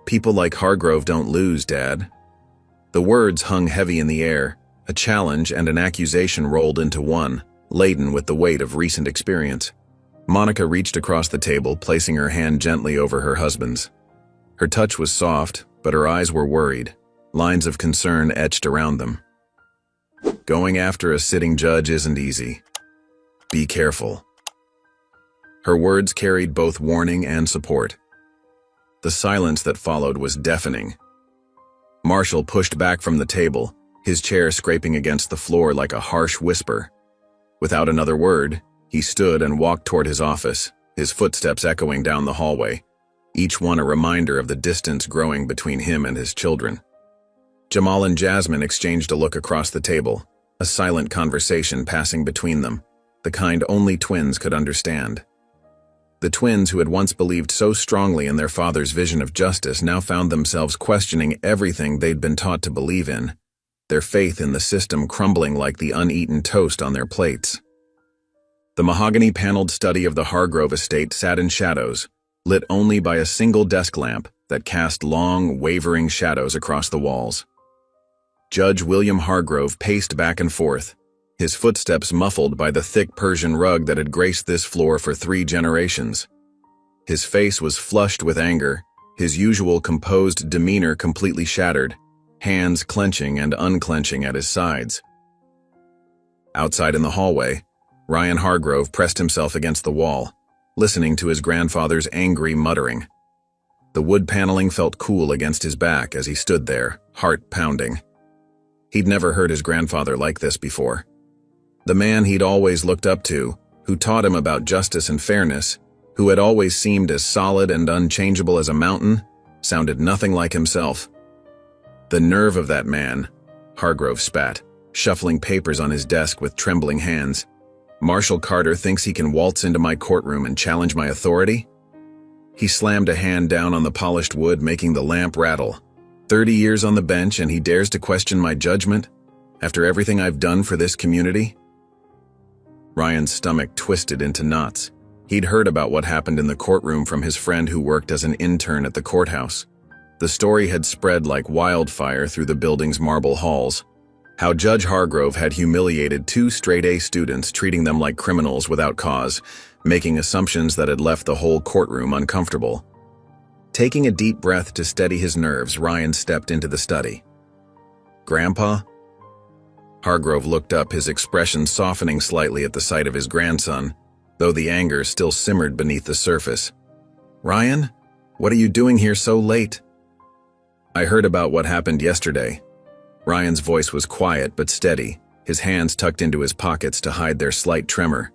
People like Hargrove don't lose, Dad. The words hung heavy in the air, a challenge and an accusation rolled into one, laden with the weight of recent experience. Monica reached across the table, placing her hand gently over her husband's. Her touch was soft, but her eyes were worried, lines of concern etched around them. Going after a sitting judge isn't easy. Be careful. Her words carried both warning and support. The silence that followed was deafening. Marshall pushed back from the table, his chair scraping against the floor like a harsh whisper. Without another word, he stood and walked toward his office, his footsteps echoing down the hallway, each one a reminder of the distance growing between him and his children. Jamal and Jasmine exchanged a look across the table, a silent conversation passing between them, the kind only twins could understand. The twins who had once believed so strongly in their father's vision of justice now found themselves questioning everything they'd been taught to believe in, their faith in the system crumbling like the uneaten toast on their plates. The mahogany-paneled study of the Hargrove estate sat in shadows, lit only by a single desk lamp that cast long, wavering shadows across the walls. Judge William Hargrove paced back and forth, his footsteps muffled by the thick Persian rug that had graced this floor for 3 generations. His face was flushed with anger, his usual composed demeanor completely shattered, hands clenching and unclenching at his sides. Outside in the hallway, Ryan Hargrove pressed himself against the wall, listening to his grandfather's angry muttering. The wood paneling felt cool against his back as he stood there, heart pounding. He'd never heard his grandfather like this before. The man he'd always looked up to, who taught him about justice and fairness, who had always seemed as solid and unchangeable as a mountain, sounded nothing like himself. The nerve of that man, Hargrove spat, shuffling papers on his desk with trembling hands. Marshall Carter thinks he can waltz into my courtroom and challenge my authority? He slammed a hand down on the polished wood, making the lamp rattle. 30 years on the bench and he dares to question my judgment? After everything I've done for this community? Ryan's stomach twisted into knots. He'd heard about what happened in the courtroom from his friend who worked as an intern at the courthouse. The story had spread like wildfire through the building's marble halls. How Judge Hargrove had humiliated 2 straight-A students, treating them like criminals without cause, making assumptions that had left the whole courtroom uncomfortable. Taking a deep breath to steady his nerves, Ryan stepped into the study. "Grandpa?" Hargrove looked up, his expression softening slightly at the sight of his grandson, though the anger still simmered beneath the surface. "Ryan, what are you doing here so late?" "I heard about what happened yesterday." Ryan's voice was quiet but steady, his hands tucked into his pockets to hide their slight tremor.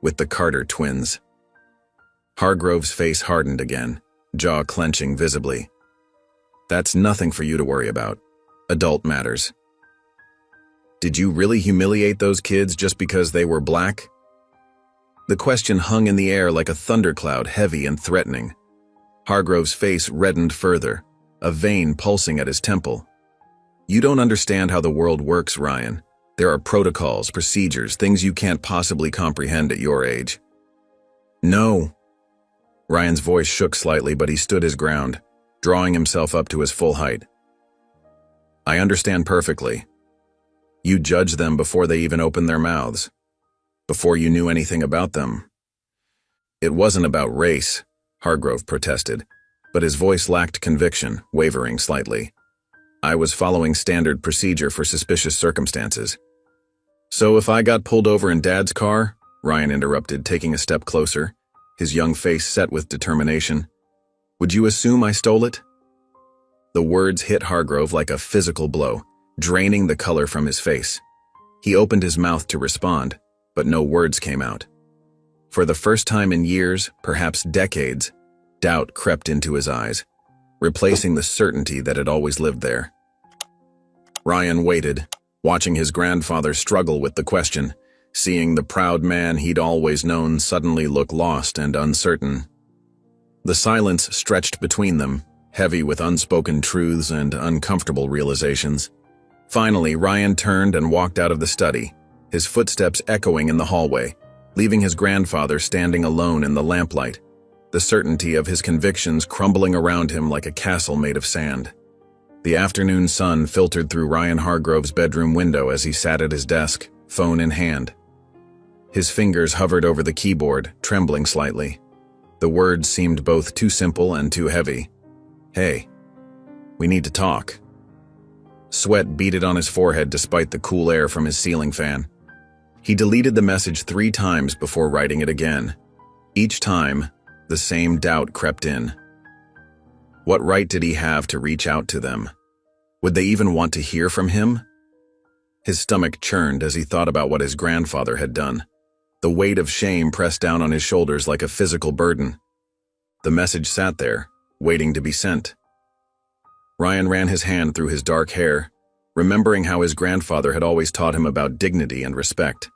"With the Carter twins." Hargrove's face hardened again, jaw clenching visibly. "That's nothing for you to worry about. Adult matters." "Did you really humiliate those kids just because they were black?" The question hung in the air like a thundercloud, heavy and threatening. Hargrove's face reddened further, a vein pulsing at his temple. "You don't understand how the world works, Ryan. There are protocols, procedures, things you can't possibly comprehend at your age." "No." Ryan's voice shook slightly, but he stood his ground, drawing himself up to his full height. "I understand perfectly. You judged them before they even opened their mouths, before you knew anything about them." "It wasn't about race," Hargrove protested, but his voice lacked conviction, wavering slightly. "I was following standard procedure for suspicious circumstances." "So if I got pulled over in Dad's car," Ryan interrupted, taking a step closer, his young face set with determination, "would you assume I stole it?" The words hit Hargrove like a physical blow, draining the color from his face. He opened his mouth to respond, but no words came out. For the first time in years, perhaps decades, doubt crept into his eyes. replacing the certainty that had always lived there. Ryan waited, watching his grandfather struggle with the question, seeing the proud man he'd always known suddenly look lost and uncertain. The silence stretched between them, heavy with unspoken truths and uncomfortable realizations. Finally, Ryan turned and walked out of the study, his footsteps echoing in the hallway, leaving his grandfather standing alone in the lamplight, the certainty of his convictions crumbling around him like a castle made of sand. The afternoon sun filtered through Ryan Hargrove's bedroom window as he sat at his desk, phone in hand. His fingers hovered over the keyboard, trembling slightly. The words seemed both too simple and too heavy. "Hey, we need to talk." Sweat beaded on his forehead despite the cool air from his ceiling fan. He deleted the message 3 times before writing it again. Each time, the same doubt crept in. What right did he have to reach out to them? Would they even want to hear from him? His stomach churned as he thought about what his grandfather had done. The weight of shame pressed down on his shoulders like a physical burden. The message sat there, waiting to be sent. Ryan ran his hand through his dark hair, remembering how his grandfather had always taught him about dignity and respect.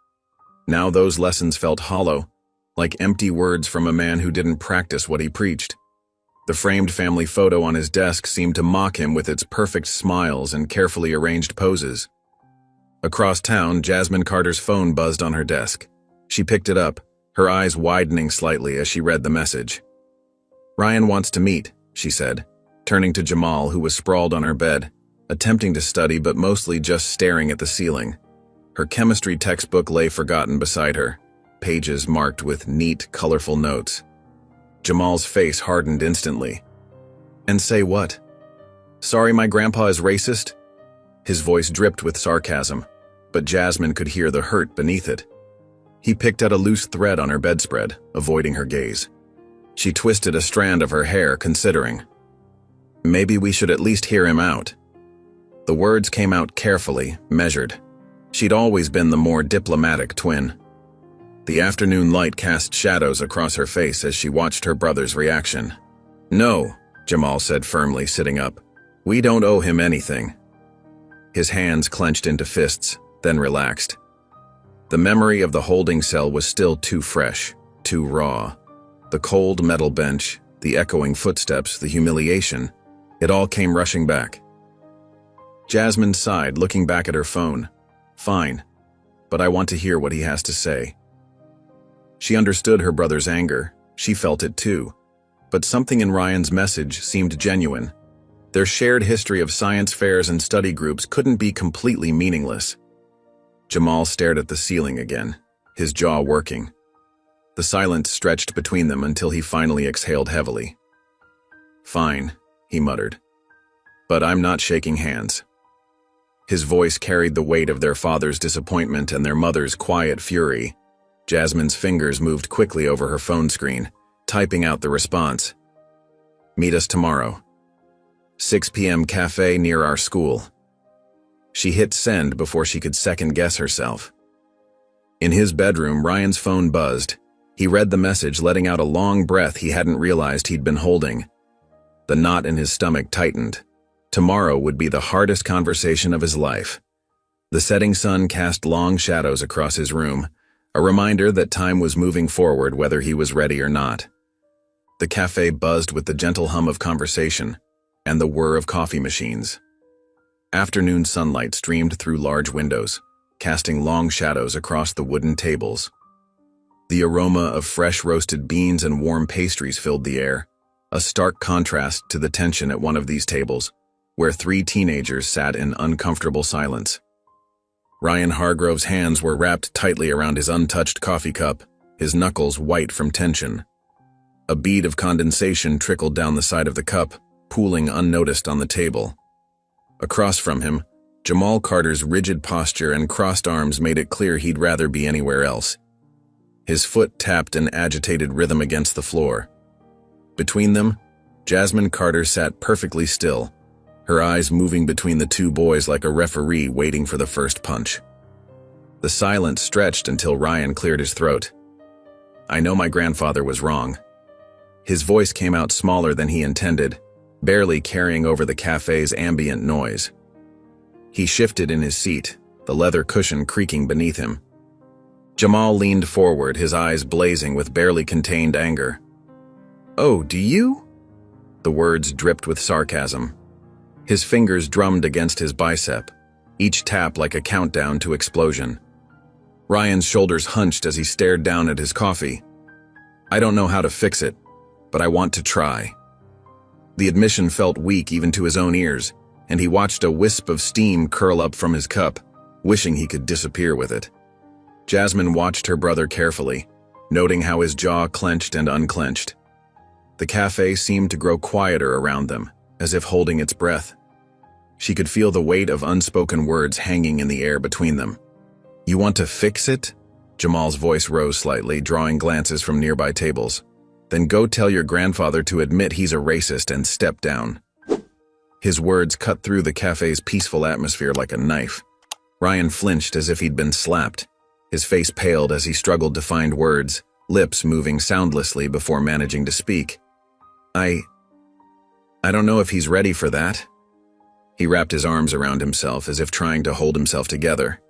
Now those lessons felt hollow, like empty words from a man who didn't practice what he preached. The framed family photo on his desk seemed to mock him with its perfect smiles and carefully arranged poses. Across town, Jasmine Carter's phone buzzed on her desk. She picked it up, her eyes widening slightly as she read the message. "Ryan wants to meet," she said, turning to Jamal, who was sprawled on her bed, attempting to study but mostly just staring at the ceiling. Her chemistry textbook lay forgotten beside her, pages marked with neat, colorful notes. Jamal's face hardened instantly. "And say what? Sorry my grandpa is racist?" His voice dripped with sarcasm, but Jasmine could hear the hurt beneath it. He picked at a loose thread on her bedspread, avoiding her gaze. She twisted a strand of her hair, considering. "Maybe we should at least hear him out." The words came out carefully, measured. She'd always been the more diplomatic twin. The afternoon light cast shadows across her face as she watched her brother's reaction. "No," Jamal said firmly, sitting up. "We don't owe him anything." His hands clenched into fists, then relaxed. The memory of the holding cell was still too fresh, too raw. The cold metal bench, the echoing footsteps, the humiliation, it all came rushing back. Jasmine sighed, looking back at her phone. "Fine, but I want to hear what he has to say." She understood her brother's anger. She felt it too. But something in Ryan's message seemed genuine. Their shared history of science fairs and study groups couldn't be completely meaningless. Jamal stared at the ceiling again, his jaw working. The silence stretched between them until he finally exhaled heavily. "Fine," he muttered. "But I'm not shaking hands." His voice carried the weight of their father's disappointment and their mother's quiet fury. Jasmine's fingers moved quickly over her phone screen, typing out the response. "Meet us tomorrow. 6 p.m. cafe near our school." She hit send before she could second-guess herself. In his bedroom, Ryan's phone buzzed. He read the message, letting out a long breath he hadn't realized he'd been holding. The knot in his stomach tightened. Tomorrow would be the hardest conversation of his life. The setting sun cast long shadows across his room, a reminder that time was moving forward whether he was ready or not. The cafe buzzed with the gentle hum of conversation and the whir of coffee machines. Afternoon sunlight streamed through large windows, casting long shadows across the wooden tables. The aroma of fresh roasted beans and warm pastries filled the air, a stark contrast to the tension at one of these tables, where 3 teenagers sat in uncomfortable silence. Ryan Hargrove's hands were wrapped tightly around his untouched coffee cup, his knuckles white from tension. A bead of condensation trickled down the side of the cup, pooling unnoticed on the table. Across from him, Jamal Carter's rigid posture and crossed arms made it clear he'd rather be anywhere else. His foot tapped an agitated rhythm against the floor. Between them, Jasmine Carter sat perfectly still, her eyes moving between the 2 boys like a referee waiting for the first punch. The silence stretched until Ryan cleared his throat. "I know my grandfather was wrong." His voice came out smaller than he intended, barely carrying over the cafe's ambient noise. He shifted in his seat, the leather cushion creaking beneath him. Jamal leaned forward, his eyes blazing with barely contained anger. "Oh, do you?" The words dripped with sarcasm. His fingers drummed against his bicep, each tap like a countdown to explosion. Ryan's shoulders hunched as he stared down at his coffee. "I don't know how to fix it, but I want to try." The admission felt weak even to his own ears, and he watched a wisp of steam curl up from his cup, wishing he could disappear with it. Jasmine watched her brother carefully, noting how his jaw clenched and unclenched. The cafe seemed to grow quieter around them, as if holding its breath. She could feel the weight of unspoken words hanging in the air between them. "You want to fix it?" Jamal's voice rose slightly, drawing glances from nearby tables. "Then go tell your grandfather to admit he's a racist and step down." His words cut through the cafe's peaceful atmosphere like a knife. Ryan flinched as if he'd been slapped. His face paled as he struggled to find words, lips moving soundlessly before managing to speak. I don't know if he's ready for that." He wrapped his arms around himself as if trying to hold himself together.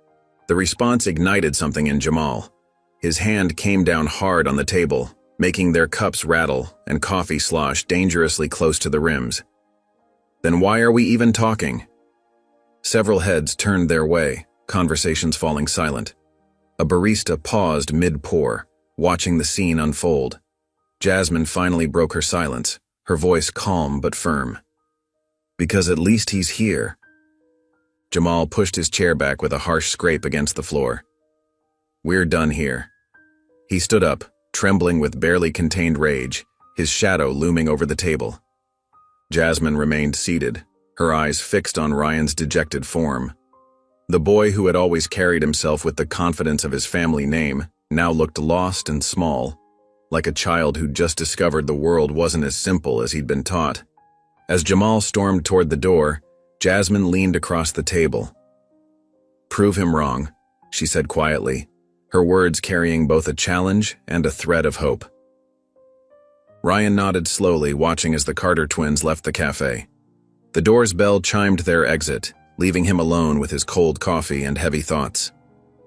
The response ignited something in Jamal. His hand came down hard on the table, making their cups rattle and coffee slosh dangerously close to the rims. "Then why are we even talking?" Several heads turned their way, conversations falling silent. A barista paused mid-pour, watching the scene unfold. Jasmine finally broke her silence, her voice calm but firm. "Because at least he's here." Jamal pushed his chair back with a harsh scrape against the floor. "We're done here." He stood up, trembling with barely contained rage, his shadow looming over the table. Jasmine remained seated, her eyes fixed on Ryan's dejected form. The boy who had always carried himself with the confidence of his family name now looked lost and small, like a child who'd just discovered the world wasn't as simple as he'd been taught. As Jamal stormed toward the door, Jasmine leaned across the table. "Prove him wrong," she said quietly, her words carrying both a challenge and a thread of hope. Ryan nodded slowly, watching as the Carter twins left the cafe. The door's bell chimed their exit, leaving him alone with his cold coffee and heavy thoughts.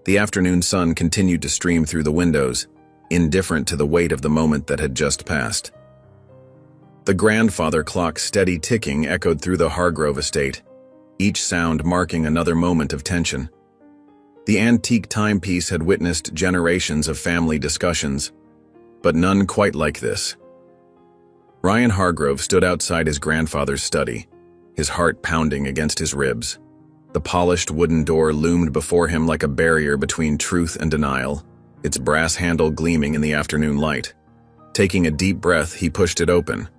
The afternoon sun continued to stream through the windows, indifferent to the weight of the moment that had just passed. The grandfather clock's steady ticking echoed through the Hargrove estate, each sound marking another moment of tension. The antique timepiece had witnessed generations of family discussions, but none quite like this. Ryan Hargrove stood outside his grandfather's study, his heart pounding against his ribs. The polished wooden door loomed before him like a barrier between truth and denial, its brass handle gleaming in the afternoon light. Taking a deep breath, he pushed it open.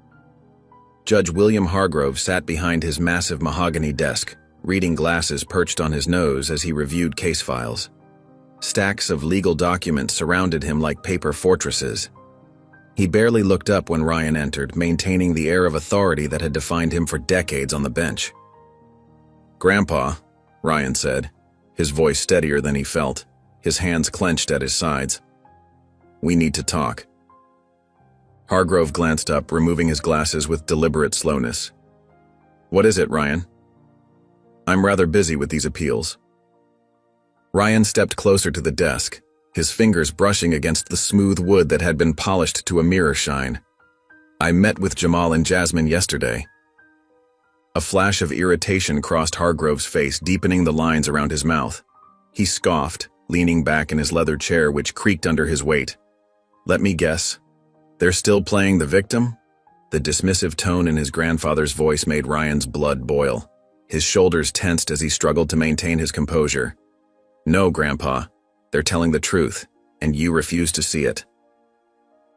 Judge William Hargrove sat behind his massive mahogany desk, reading glasses perched on his nose as he reviewed case files. Stacks of legal documents surrounded him like paper fortresses. He barely looked up when Ryan entered, maintaining the air of authority that had defined him for decades on the bench. "Grandpa," Ryan said, his voice steadier than he felt, his hands clenched at his sides. "We need to talk." Hargrove glanced up, removing his glasses with deliberate slowness. "What is it, Ryan?" "I'm rather busy with these appeals." Ryan stepped closer to the desk, his fingers brushing against the smooth wood that had been polished to a mirror shine. "I met with Jamal and Jasmine yesterday." A flash of irritation crossed Hargrove's face, deepening the lines around his mouth. He scoffed, leaning back in his leather chair, which creaked under his weight. "Let me guess. They're still playing the victim?" The dismissive tone in his grandfather's voice made Ryan's blood boil. His shoulders tensed as he struggled to maintain his composure. "No, Grandpa. They're telling the truth, and you refuse to see it."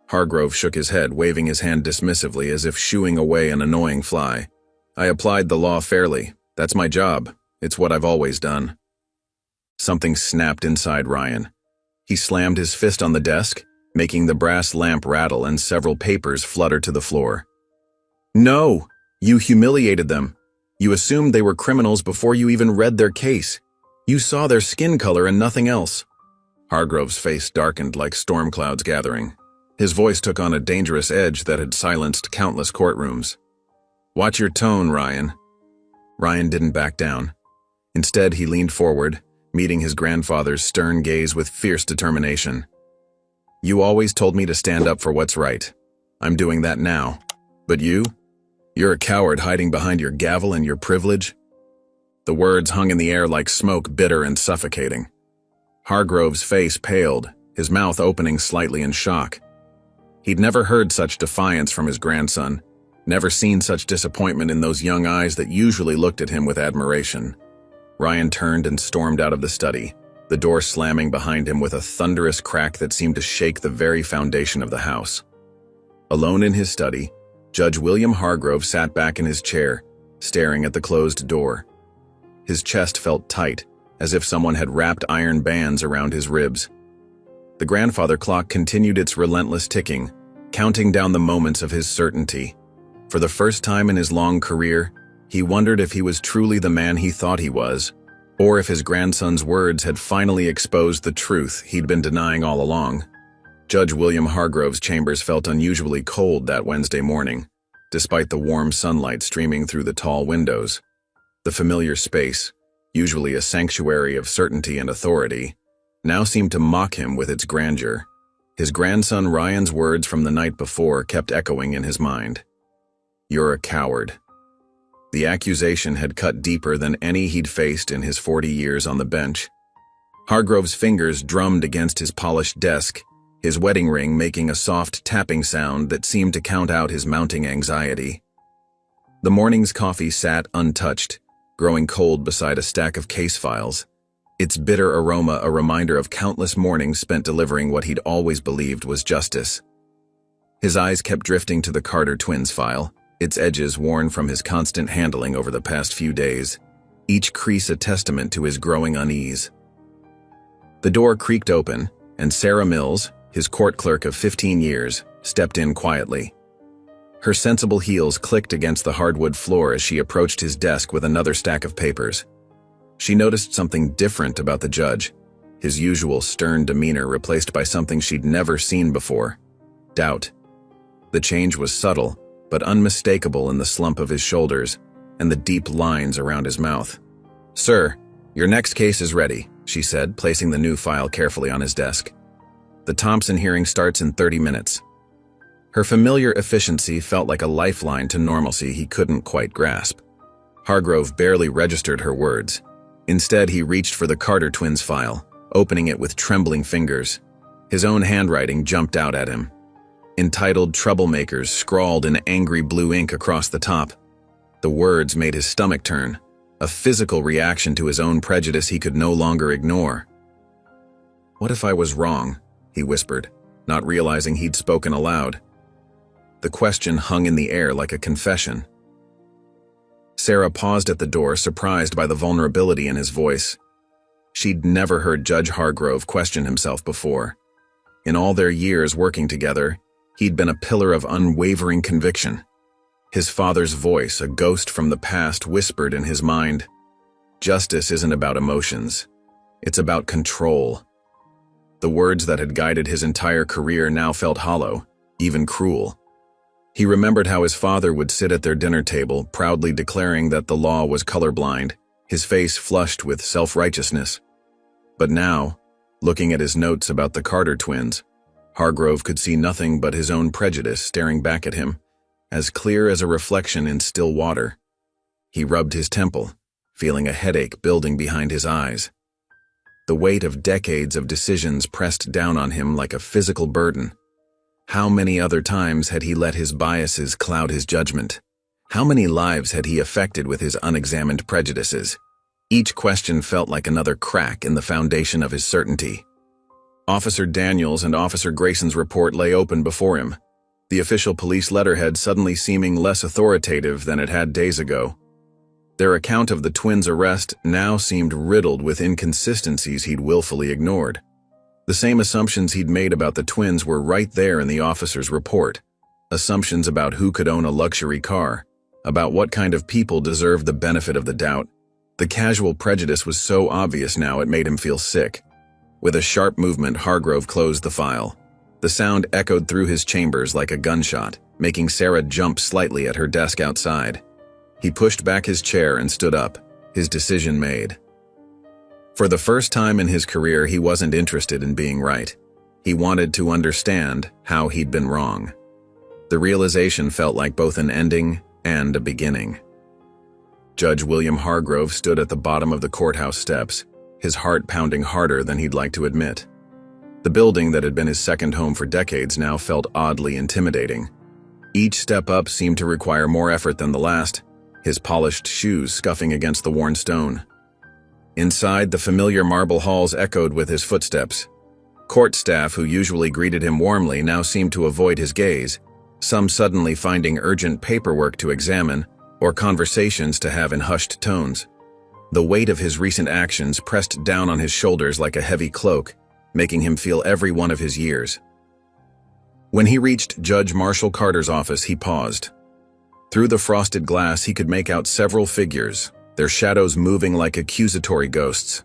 Hargrove shook his head, waving his hand dismissively as if shooing away an annoying fly. "I applied the law fairly. That's my job. It's what I've always done." Something snapped inside Ryan. He slammed his fist on the desk, making the brass lamp rattle and several papers flutter to the floor. "No! You humiliated them. You assumed they were criminals before you even read their case. You saw their skin color and nothing else." Hargrove's face darkened like storm clouds gathering. His voice took on a dangerous edge that had silenced countless courtrooms. Watch your tone, Ryan. Ryan didn't back down. Instead, he leaned forward, meeting his grandfather's stern gaze with fierce determination. You always told me to stand up for what's right. I'm doing that now. But you? You're a coward hiding behind your gavel and your privilege? The words hung in the air like smoke, bitter and suffocating. Hargrove's face paled, his mouth opening slightly in shock. He'd never heard such defiance from his grandson, never seen such disappointment in those young eyes that usually looked at him with admiration. Ryan turned and stormed out of the study, the door slamming behind him with a thunderous crack that seemed to shake the very foundation of the house. Alone in his study, Judge William Hargrove sat back in his chair, staring at the closed door. His chest felt tight, as if someone had wrapped iron bands around his ribs. The grandfather clock continued its relentless ticking, counting down the moments of his certainty. For the first time in his long career, he wondered if he was truly the man he thought he was, or if his grandson's words had finally exposed the truth he'd been denying all along. Judge William Hargrove's chambers felt unusually cold that Wednesday morning, despite the warm sunlight streaming through the tall windows. The familiar space, usually a sanctuary of certainty and authority, now seemed to mock him with its grandeur. His grandson Ryan's words from the night before kept echoing in his mind. You're a coward. The accusation had cut deeper than any he'd faced in his 40 years on the bench. Hargrove's fingers drummed against his polished desk, his wedding ring making a soft tapping sound that seemed to count out his mounting anxiety. The morning's coffee sat untouched, growing cold beside a stack of case files, its bitter aroma a reminder of countless mornings spent delivering what he'd always believed was justice. His eyes kept drifting to the Carter twins file, its edges worn from his constant handling over the past few days, each crease a testament to his growing unease. The door creaked open, and Sarah Mills, his court clerk of 15 years, stepped in quietly. Her sensible heels clicked against the hardwood floor as she approached his desk with another stack of papers. She noticed something different about the judge, his usual stern demeanor replaced by something she'd never seen before: doubt. The change was subtle, but unmistakable in the slump of his shoulders and the deep lines around his mouth. Sir, your next case is ready, she said, placing the new file carefully on his desk. The Thompson hearing starts in 30 minutes. Her familiar efficiency felt like a lifeline to normalcy he couldn't quite grasp. Hargrove barely registered her words. Instead, he reached for the Carter twins file, opening it with trembling fingers. His own handwriting jumped out at him. Entitled Troublemakers scrawled in angry blue ink across the top. The words made his stomach turn, a physical reaction to his own prejudice he could no longer ignore. What if I was wrong? He whispered, not realizing he'd spoken aloud. The question hung in the air like a confession. Sarah paused at the door, surprised by the vulnerability in his voice. She'd never heard Judge Hargrove question himself before. In all their years working together, he'd been a pillar of unwavering conviction. His father's voice, a ghost from the past, whispered in his mind, "Justice isn't about emotions. It's about control." The words that had guided his entire career now felt hollow, even cruel. He remembered how his father would sit at their dinner table, proudly declaring that the law was colorblind, his face flushed with self-righteousness. But now, looking at his notes about the Carter twins, Hargrove could see nothing but his own prejudice staring back at him, as clear as a reflection in still water. He rubbed his temple, feeling a headache building behind his eyes. The weight of decades of decisions pressed down on him like a physical burden. How many other times had he let his biases cloud his judgment? How many lives had he affected with his unexamined prejudices? Each question felt like another crack in the foundation of his certainty. Officer Daniels and Officer Grayson's report lay open before him, the official police letterhead suddenly seeming less authoritative than it had days ago. Their account of the twins' arrest now seemed riddled with inconsistencies he'd willfully ignored. The same assumptions he'd made about the twins were right there in the officer's report. Assumptions about who could own a luxury car, about what kind of people deserved the benefit of the doubt. The casual prejudice was so obvious now it made him feel sick. With a sharp movement, Hargrove closed the file. The sound echoed through his chambers like a gunshot, making Sarah jump slightly at her desk outside. He pushed back his chair and stood up, his decision made. For the first time in his career, he wasn't interested in being right. He wanted to understand how he'd been wrong. The realization felt like both an ending and a beginning. Judge William Hargrove stood at the bottom of the courthouse steps, his heart pounding harder than he'd like to admit. The building that had been his second home for decades now felt oddly intimidating. Each step up seemed to require more effort than the last, his polished shoes scuffing against the worn stone. Inside, the familiar marble halls echoed with his footsteps. Court staff who usually greeted him warmly now seemed to avoid his gaze, some suddenly finding urgent paperwork to examine or conversations to have in hushed tones. The weight of his recent actions pressed down on his shoulders like a heavy cloak, making him feel every one of his years. When he reached Judge Marshall Carter's office, he paused. Through the frosted glass, he could make out several figures, their shadows moving like accusatory ghosts.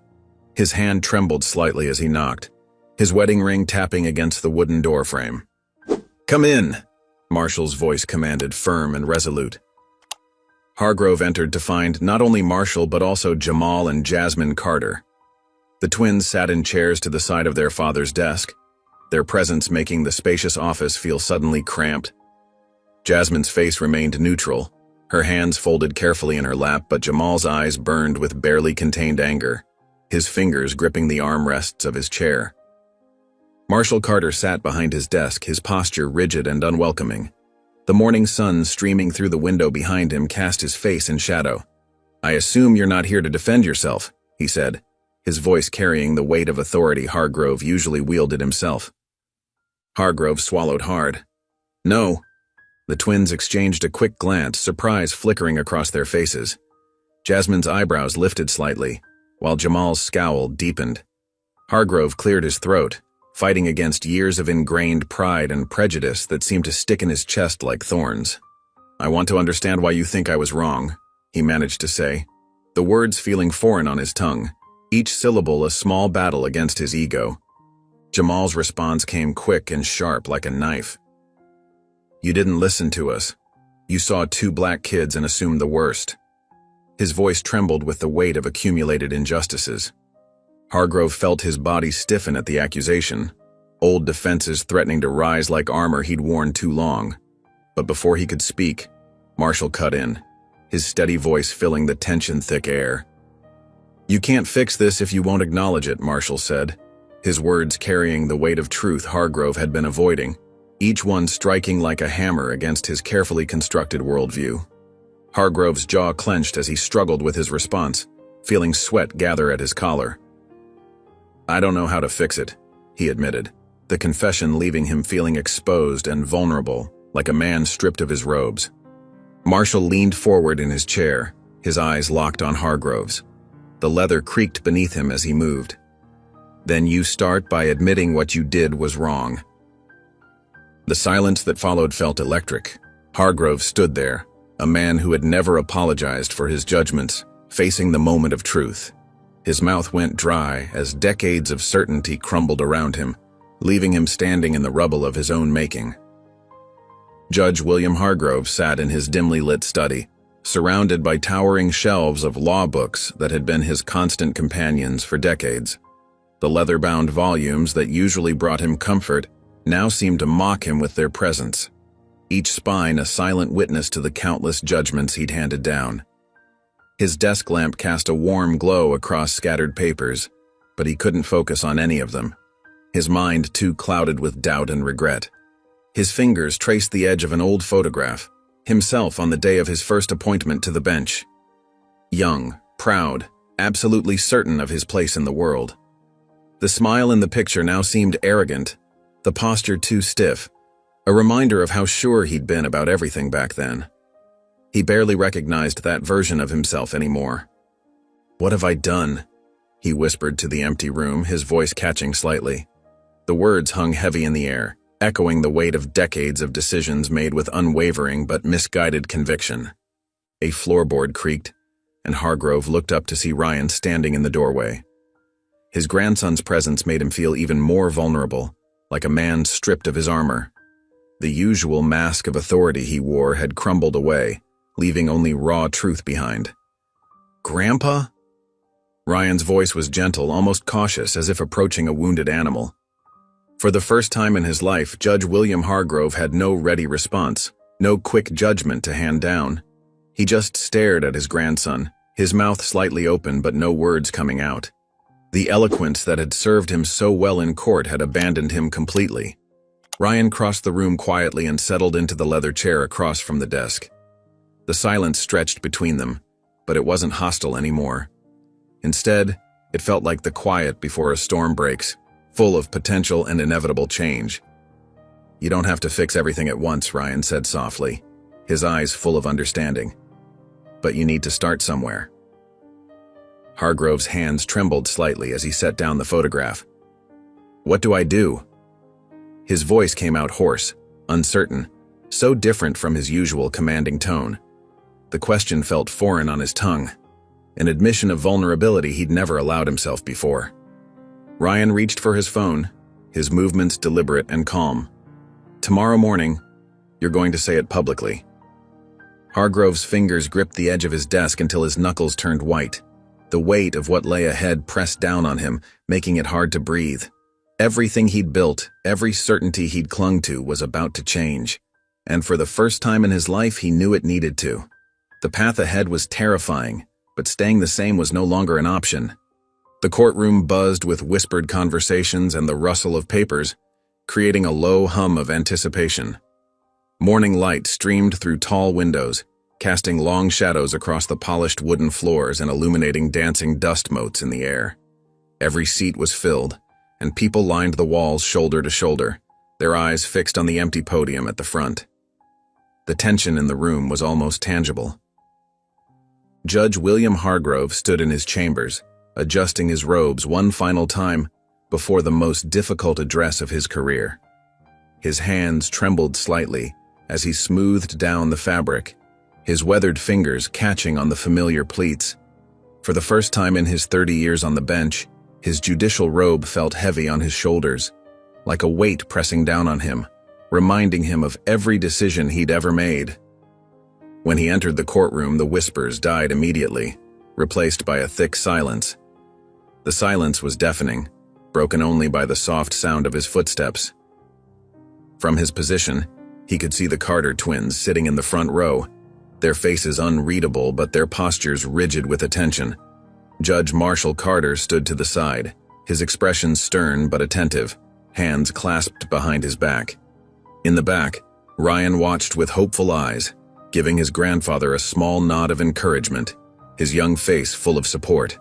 His hand trembled slightly as he knocked, his wedding ring tapping against the wooden doorframe. "Come in," Marshall's voice commanded, firm and resolute. Hargrove entered to find not only Marshall but also Jamal and Jasmine Carter. The twins sat in chairs to the side of their father's desk, their presence making the spacious office feel suddenly cramped. Jasmine's face remained neutral, her hands folded carefully in her lap, but Jamal's eyes burned with barely contained anger, his fingers gripping the armrests of his chair. Marshall Carter sat behind his desk, his posture rigid and unwelcoming. The morning sun streaming through the window behind him cast his face in shadow. "I assume you're not here to defend yourself," he said, his voice carrying the weight of authority Hargrove usually wielded himself. Hargrove swallowed hard. "No." The twins exchanged a quick glance, surprise flickering across their faces. Jasmine's eyebrows lifted slightly, while Jamal's scowl deepened. Hargrove cleared his throat, fighting against years of ingrained pride and prejudice that seemed to stick in his chest like thorns. "I want to understand why you think I was wrong," he managed to say, the words feeling foreign on his tongue, each syllable a small battle against his ego. Jamal's response came quick and sharp like a knife. "You didn't listen to us. You saw two black kids and assumed the worst." His voice trembled with the weight of accumulated injustices. Hargrove felt his body stiffen at the accusation, old defenses threatening to rise like armor he'd worn too long. But before he could speak, Marshall cut in, his steady voice filling the tension-thick air. "You can't fix this if you won't acknowledge it," Marshall said, his words carrying the weight of truth Hargrove had been avoiding, each one striking like a hammer against his carefully constructed worldview. Hargrove's jaw clenched as he struggled with his response, feeling sweat gather at his collar. "I don't know how to fix it," he admitted, the confession leaving him feeling exposed and vulnerable, like a man stripped of his robes. Marshall leaned forward in his chair, his eyes locked on Hargrove's. The leather creaked beneath him as he moved. "Then you start by admitting what you did was wrong." The silence that followed felt electric. Hargrove stood there, a man who had never apologized for his judgments, facing the moment of truth. His mouth went dry as decades of certainty crumbled around him, leaving him standing in the rubble of his own making. Judge William Hargrove sat in his dimly lit study, surrounded by towering shelves of law books that had been his constant companions for decades. The leather-bound volumes that usually brought him comfort now seemed to mock him with their presence, each spine a silent witness to the countless judgments he'd handed down. His desk lamp cast a warm glow across scattered papers, but he couldn't focus on any of them, his mind too clouded with doubt and regret. His fingers traced the edge of an old photograph, himself on the day of his first appointment to the bench. Young, proud, absolutely certain of his place in the world. The smile in the picture now seemed arrogant, the posture too stiff, a reminder of how sure he'd been about everything back then. He barely recognized that version of himself anymore. "What have I done?" he whispered to the empty room, his voice catching slightly. The words hung heavy in the air, echoing the weight of decades of decisions made with unwavering but misguided conviction. A floorboard creaked, and Hargrove looked up to see Ryan standing in the doorway. His grandson's presence made him feel even more vulnerable, like a man stripped of his armor. The usual mask of authority he wore had crumbled away, leaving only raw truth behind. "Grandpa?" Ryan's voice was gentle, almost cautious, as if approaching a wounded animal. For the first time in his life, Judge William Hargrove had no ready response, no quick judgment to hand down. He just stared at his grandson, his mouth slightly open but no words coming out. The eloquence that had served him so well in court had abandoned him completely. Ryan crossed the room quietly and settled into the leather chair across from the desk. The silence stretched between them, but it wasn't hostile anymore. Instead, it felt like the quiet before a storm breaks, full of potential and inevitable change. "You don't have to fix everything at once," Ryan said softly, his eyes full of understanding. "But you need to start somewhere." Hargrove's hands trembled slightly as he set down the photograph. "What do I do?" His voice came out hoarse, uncertain, so different from his usual commanding tone. The question felt foreign on his tongue, an admission of vulnerability he'd never allowed himself before. Ryan reached for his phone, his movements deliberate and calm. "Tomorrow morning, you're going to say it publicly." Hargrove's fingers gripped the edge of his desk until his knuckles turned white. The weight of what lay ahead pressed down on him, making it hard to breathe. Everything he'd built, every certainty he'd clung to, was about to change. And for the first time in his life, he knew it needed to. The path ahead was terrifying, but staying the same was no longer an option. The courtroom buzzed with whispered conversations and the rustle of papers, creating a low hum of anticipation. Morning light streamed through tall windows, casting long shadows across the polished wooden floors and illuminating dancing dust motes in the air. Every seat was filled, and people lined the walls shoulder to shoulder, their eyes fixed on the empty podium at the front. The tension in the room was almost tangible. Judge William Hargrove stood in his chambers, adjusting his robes one final time before the most difficult address of his career. His hands trembled slightly as he smoothed down the fabric, his weathered fingers catching on the familiar pleats. For the first time in his 30 years on the bench, his judicial robe felt heavy on his shoulders, like a weight pressing down on him, reminding him of every decision he'd ever made. When he entered the courtroom, the whispers died immediately, replaced by a thick silence. The silence was deafening, broken only by the soft sound of his footsteps. From his position, he could see the Carter twins sitting in the front row, their faces unreadable but their postures rigid with attention. Judge Marshall Carter stood to the side, his expression stern but attentive, hands clasped behind his back. In the back, Ryan watched with hopeful eyes, giving his grandfather a small nod of encouragement, his young face full of support.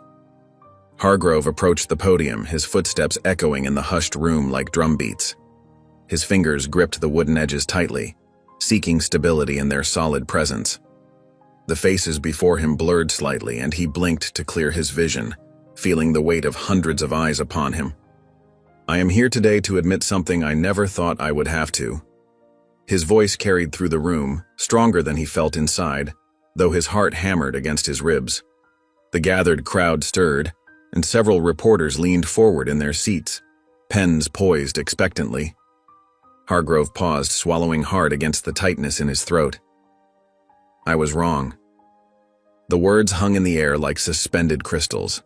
Hargrove approached the podium, his footsteps echoing in the hushed room like drumbeats. His fingers gripped the wooden edges tightly, seeking stability in their solid presence. The faces before him blurred slightly, and he blinked to clear his vision, feeling the weight of hundreds of eyes upon him. "I am here today to admit something I never thought I would have to." His voice carried through the room, stronger than he felt inside, though his heart hammered against his ribs. The gathered crowd stirred, and several reporters leaned forward in their seats, pens poised expectantly. Hargrove paused, swallowing hard against the tightness in his throat. "I was wrong." The words hung in the air like suspended crystals.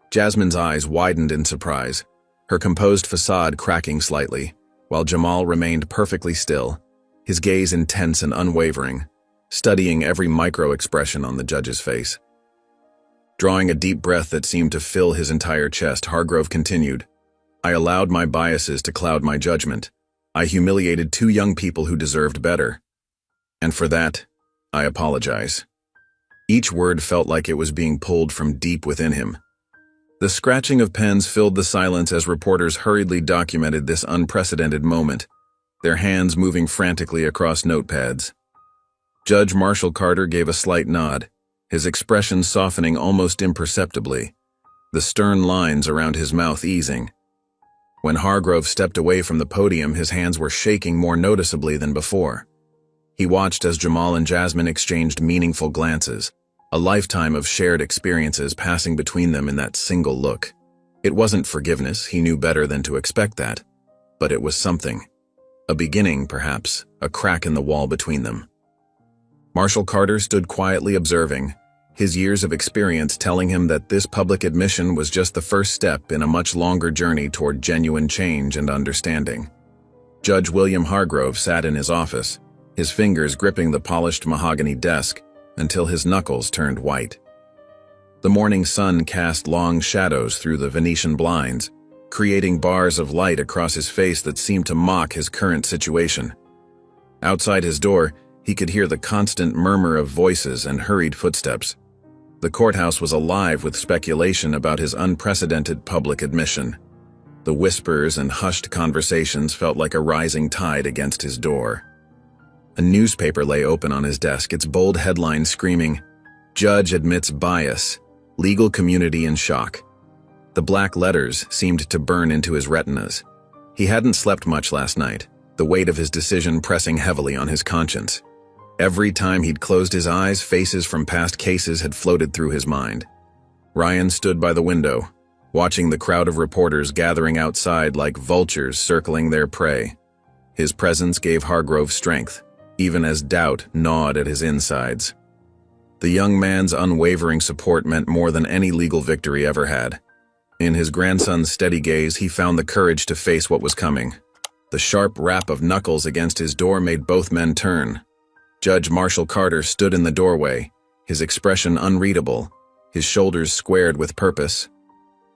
Jasmine's eyes widened in surprise, her composed facade cracking slightly, while Jamal remained perfectly still, his gaze intense and unwavering, studying every micro-expression on the judge's face. Drawing a deep breath that seemed to fill his entire chest, Hargrove continued, "I allowed my biases to cloud my judgment. I humiliated two young people who deserved better. And for that, I apologize." Each word felt like it was being pulled from deep within him. The scratching of pens filled the silence as reporters hurriedly documented this unprecedented moment, their hands moving frantically across notepads. Judge Marshall Carter gave a slight nod, his expression softening almost imperceptibly, the stern lines around his mouth easing. When Hargrove stepped away from the podium, his hands were shaking more noticeably than before. He watched as Jamal and Jasmine exchanged meaningful glances, a lifetime of shared experiences passing between them in that single look. It wasn't forgiveness, he knew better than to expect that, but it was something. A beginning, perhaps, a crack in the wall between them. Marshall Carter stood quietly observing, his years of experience telling him that this public admission was just the first step in a much longer journey toward genuine change and understanding. Judge William Hargrove sat in his office, his fingers gripping the polished mahogany desk until his knuckles turned white. The morning sun cast long shadows through the Venetian blinds, creating bars of light across his face that seemed to mock his current situation. Outside his door, he could hear the constant murmur of voices and hurried footsteps. The courthouse was alive with speculation about his unprecedented public admission. The whispers and hushed conversations felt like a rising tide against his door. A newspaper lay open on his desk, its bold headline screaming, "Judge admits bias, legal community in shock." The black letters seemed to burn into his retinas. He hadn't slept much last night, the weight of his decision pressing heavily on his conscience. Every time he'd closed his eyes, faces from past cases had floated through his mind. Ryan stood by the window, watching the crowd of reporters gathering outside like vultures circling their prey. His presence gave Hargrove strength, even as doubt gnawed at his insides. The young man's unwavering support meant more than any legal victory ever had. In his grandson's steady gaze, he found the courage to face what was coming. The sharp rap of knuckles against his door made both men turn. Judge Marshall Carter stood in the doorway, his expression unreadable, his shoulders squared with purpose.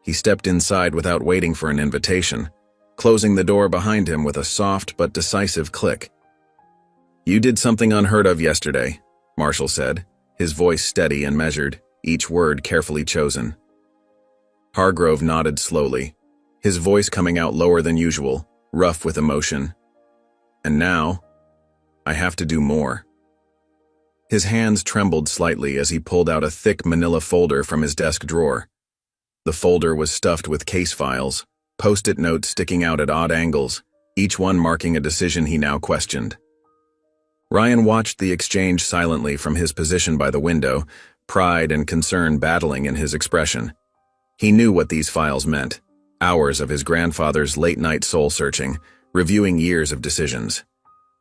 He stepped inside without waiting for an invitation, closing the door behind him with a soft but decisive click. "You did something unheard of yesterday," Marshall said, his voice steady and measured, each word carefully chosen. Hargrove nodded slowly, his voice coming out lower than usual, rough with emotion. "And now, I have to do more." His hands trembled slightly as he pulled out a thick manila folder from his desk drawer. The folder was stuffed with case files, post-it notes sticking out at odd angles, each one marking a decision he now questioned. Ryan watched the exchange silently from his position by the window, pride and concern battling in his expression. He knew what these files meant, hours of his grandfather's late-night soul-searching, reviewing years of decisions.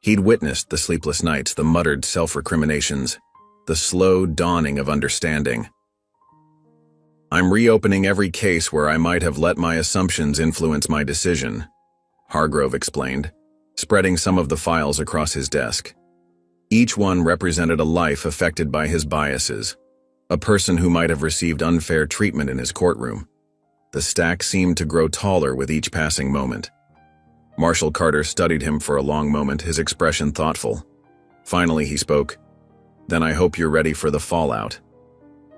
He'd witnessed the sleepless nights, the muttered self-recriminations, the slow dawning of understanding. "I'm reopening every case where I might have let my assumptions influence my decision," Hargrove explained, spreading some of the files across his desk. Each one represented a life affected by his biases, a person who might have received unfair treatment in his courtroom. The stack seemed to grow taller with each passing moment. Marshall Carter studied him for a long moment, his expression thoughtful. Finally he spoke, "Then I hope you're ready for the fallout."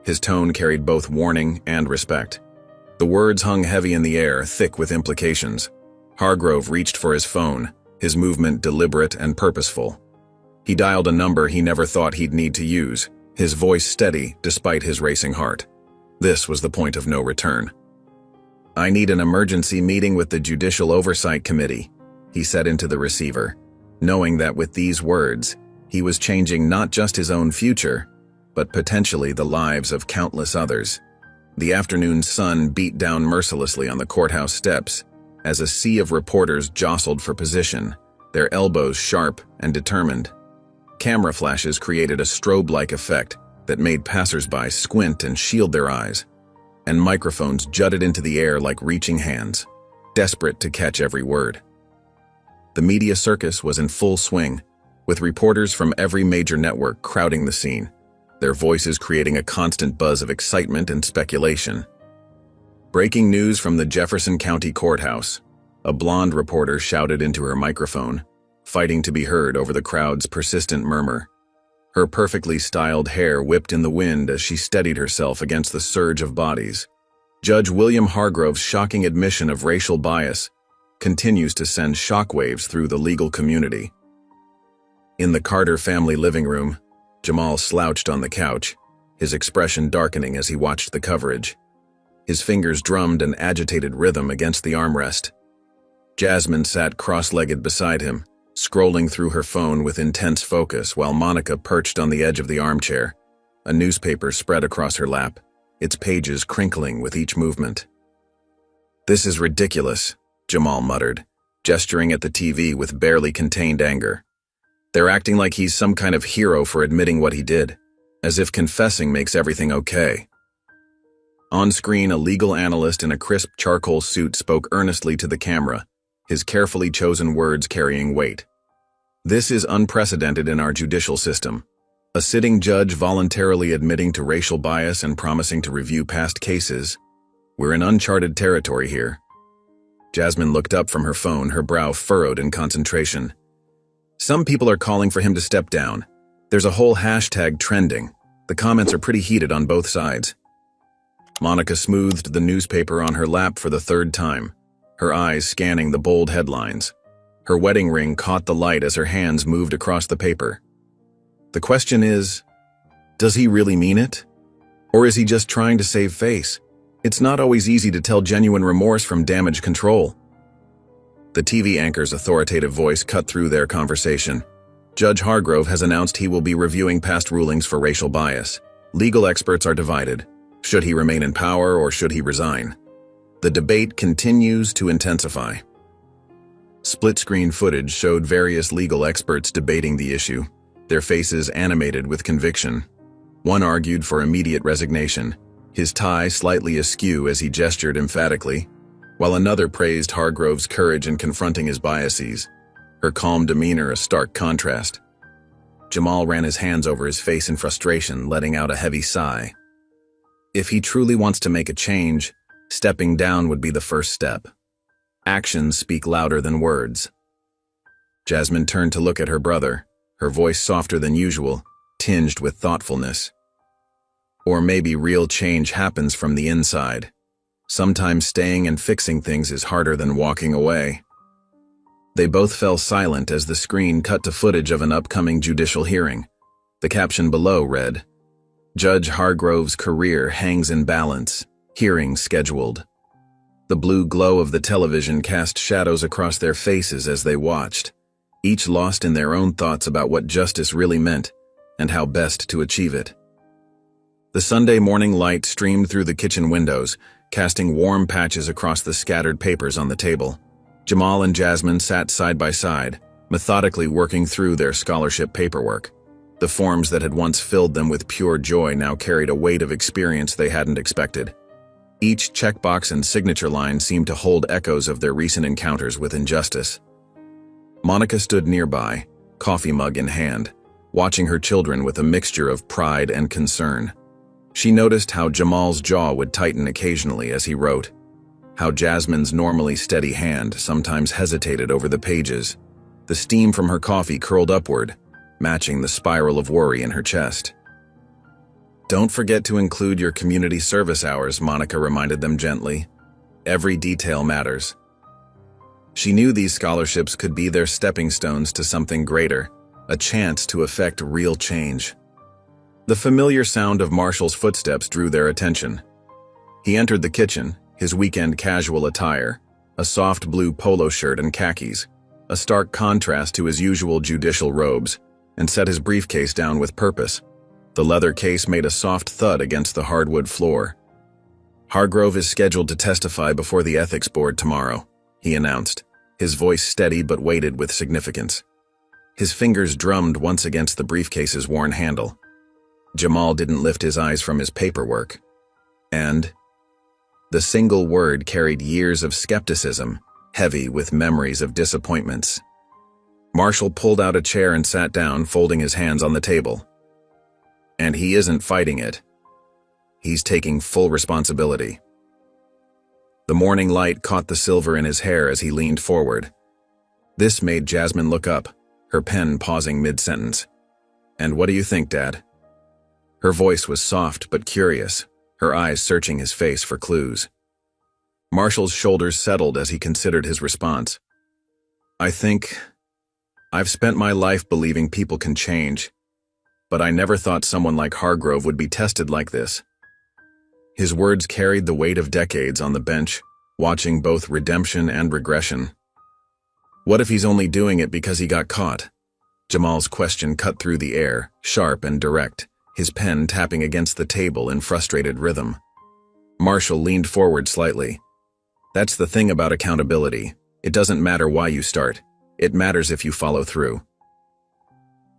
His tone carried both warning and respect. The words hung heavy in the air, thick with implications. Hargrove reached for his phone, his movement deliberate and purposeful. He dialed a number he never thought he'd need to use, his voice steady despite his racing heart. This was the point of no return. "I need an emergency meeting with the Judicial Oversight Committee," he said into the receiver, knowing that with these words, he was changing not just his own future, but potentially the lives of countless others. The afternoon sun beat down mercilessly on the courthouse steps as a sea of reporters jostled for position, their elbows sharp and determined. Camera flashes created a strobe-like effect that made passersby squint and shield their eyes, and microphones jutted into the air like reaching hands, desperate to catch every word. The media circus was in full swing, with reporters from every major network crowding the scene, their voices creating a constant buzz of excitement and speculation. "Breaking news from the Jefferson County Courthouse," a blonde reporter shouted into her microphone, fighting to be heard over the crowd's persistent murmur. Her perfectly styled hair whipped in the wind as she steadied herself against the surge of bodies. Judge William Hargrove's shocking admission of racial bias continues to send shockwaves through the legal community. In the Carter family living room, Jamal slouched on the couch, his expression darkening as he watched the coverage. His fingers drummed an agitated rhythm against the armrest. Jasmine sat cross-legged beside him, scrolling through her phone with intense focus while Monica perched on the edge of the armchair, a newspaper spread across her lap, its pages crinkling with each movement. "This is ridiculous," Jamal muttered, gesturing at the TV with barely contained anger. They're acting like he's some kind of hero for admitting what he did, as if confessing makes everything okay. On screen, a legal analyst in a crisp charcoal suit spoke earnestly to the camera, his carefully chosen words carrying weight. This is unprecedented in our judicial system. A sitting judge voluntarily admitting to racial bias and promising to review past cases. We're in uncharted territory here. Jasmine looked up from her phone, her brow furrowed in concentration. Some people are calling for him to step down. There's a whole hashtag trending. The comments are pretty heated on both sides. Monica smoothed the newspaper on her lap for the third time, her eyes scanning the bold headlines. Her wedding ring caught the light as her hands moved across the paper. The question is, does he really mean it? Or is he just trying to save face? It's not always easy to tell genuine remorse from damage control. The TV anchor's authoritative voice cut through their conversation. Judge Hargrove has announced he will be reviewing past rulings for racial bias. Legal experts are divided. Should he remain in power or should he resign? The debate continues to intensify. Split-screen footage showed various legal experts debating the issue, their faces animated with conviction. One argued for immediate resignation, his tie slightly askew as he gestured emphatically, while another praised Hargrove's courage in confronting his biases, her calm demeanor a stark contrast. Jamal ran his hands over his face in frustration, letting out a heavy sigh. If he truly wants to make a change, stepping down would be the first step. Actions speak louder than words. Jasmine turned to look at her brother, her voice softer than usual, tinged with thoughtfulness. Or maybe real change happens from the inside. Sometimes staying and fixing things is harder than walking away. They both fell silent as the screen cut to footage of an upcoming judicial hearing. The caption below read, "Judge Hargrove's career hangs in balance. Hearing scheduled." The blue glow of the television cast shadows across their faces as they watched, each lost in their own thoughts about what justice really meant and how best to achieve it. The Sunday morning light streamed through the kitchen windows, casting warm patches across the scattered papers on the table. Jamal and Jasmine sat side by side, methodically working through their scholarship paperwork. The forms that had once filled them with pure joy now carried a weight of experience they hadn't expected. Each checkbox and signature line seemed to hold echoes of their recent encounters with injustice. Monica stood nearby, coffee mug in hand, watching her children with a mixture of pride and concern. She noticed how Jamal's jaw would tighten occasionally as he wrote, how Jasmine's normally steady hand sometimes hesitated over the pages. The steam from her coffee curled upward, matching the spiral of worry in her chest. "Don't forget to include your community service hours," Monica reminded them gently. "Every detail matters." She knew these scholarships could be their stepping stones to something greater, a chance to effect real change. The familiar sound of Marshall's footsteps drew their attention. He entered the kitchen, his weekend casual attire, a soft blue polo shirt and khakis, a stark contrast to his usual judicial robes, and set his briefcase down with purpose. The leather case made a soft thud against the hardwood floor. "Hargrove is scheduled to testify before the ethics board tomorrow," he announced, his voice steady but weighted with significance. His fingers drummed once against the briefcase's worn handle. Jamal didn't lift his eyes from his paperwork. And the single word carried years of skepticism, heavy with memories of disappointments. Marshall pulled out a chair and sat down, folding his hands on the table. And he isn't fighting it. He's taking full responsibility. The morning light caught the silver in his hair as he leaned forward. This made Jasmine look up, her pen pausing mid-sentence. "And what do you think, Dad?" Her voice was soft but curious, her eyes searching his face for clues. Marshall's shoulders settled as he considered his response. "I think I've spent my life believing people can change, but I never thought someone like Hargrove would be tested like this." His words carried the weight of decades on the bench, watching both redemption and regression. What if he's only doing it because he got caught? Jamal's question cut through the air, sharp and direct, his pen tapping against the table in frustrated rhythm. Marshall leaned forward slightly. "That's the thing about accountability. It doesn't matter why you start. It matters if you follow through."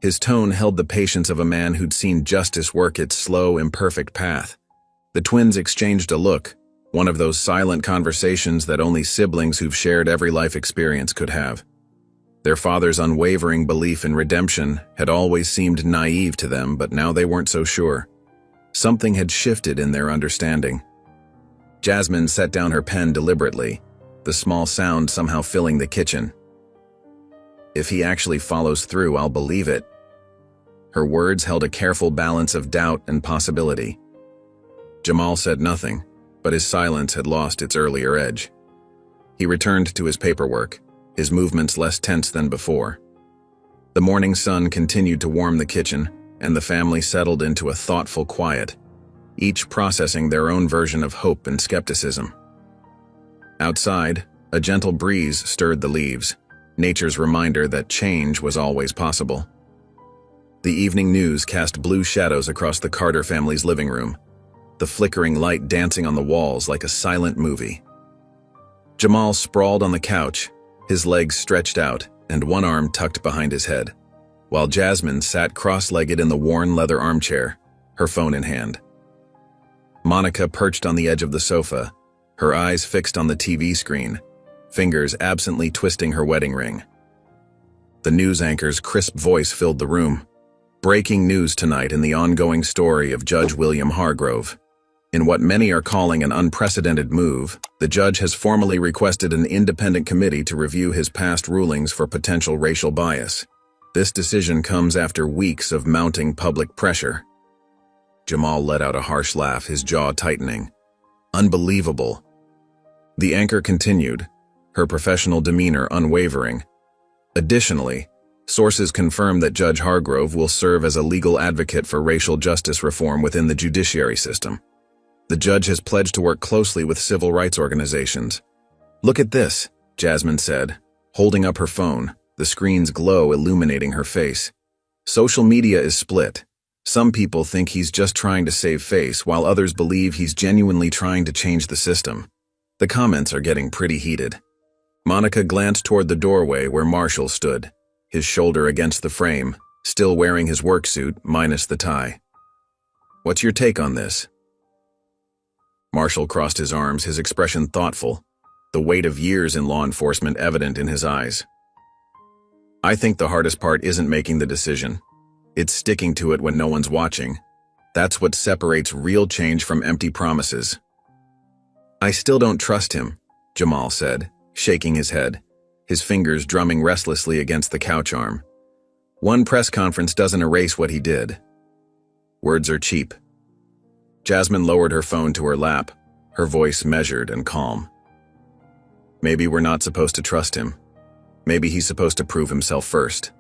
His tone held the patience of a man who'd seen justice work its slow, imperfect path. The twins exchanged a look, one of those silent conversations that only siblings who've shared every life experience could have. Their father's unwavering belief in redemption had always seemed naive to them, but now they weren't so sure. Something had shifted in their understanding. Jasmine set down her pen deliberately, the small sound somehow filling the kitchen. "If he actually follows through, I'll believe it." Her words held a careful balance of doubt and possibility. Jamal said nothing, but his silence had lost its earlier edge. He returned to his paperwork, his movements less tense than before. The morning sun continued to warm the kitchen, and the family settled into a thoughtful quiet, each processing their own version of hope and skepticism. Outside, a gentle breeze stirred the leaves, nature's reminder that change was always possible. The evening news cast blue shadows across the Carter family's living room, the flickering light dancing on the walls like a silent movie. Jamal sprawled on the couch, his legs stretched out and one arm tucked behind his head, while Jasmine sat cross-legged in the worn leather armchair, her phone in hand. Monica perched on the edge of the sofa, her eyes fixed on the TV screen, fingers absently twisting her wedding ring. The news anchor's crisp voice filled the room. "Breaking news tonight in the ongoing story of Judge William Hargrove. In what many are calling an unprecedented move, the judge has formally requested an independent committee to review his past rulings for potential racial bias. This decision comes after weeks of mounting public pressure." Jamal let out a harsh laugh, his jaw tightening. "Unbelievable." The anchor continued, her professional demeanor unwavering. "Additionally, sources confirm that Judge Hargrove will serve as a legal advocate for racial justice reform within the judiciary system. The judge has pledged to work closely with civil rights organizations." "Look at this," Jasmine said, holding up her phone, the screen's glow illuminating her face. "Social media is split. Some people think he's just trying to save face, while others believe he's genuinely trying to change the system. The comments are getting pretty heated." Monica glanced toward the doorway where Marshall stood, his shoulder against the frame, still wearing his work suit minus the tie. "What's your take on this?" Marshall crossed his arms, his expression thoughtful, the weight of years in law enforcement evident in his eyes. "I think the hardest part isn't making the decision. It's sticking to it when no one's watching. That's what separates real change from empty promises." "I still don't trust him," Jamal said, shaking his head, his fingers drumming restlessly against the couch arm. "One press conference doesn't erase what he did." "Words are cheap." Jasmine lowered her phone to her lap, her voice measured and calm. "Maybe we're not supposed to trust him. Maybe he's supposed to prove himself first.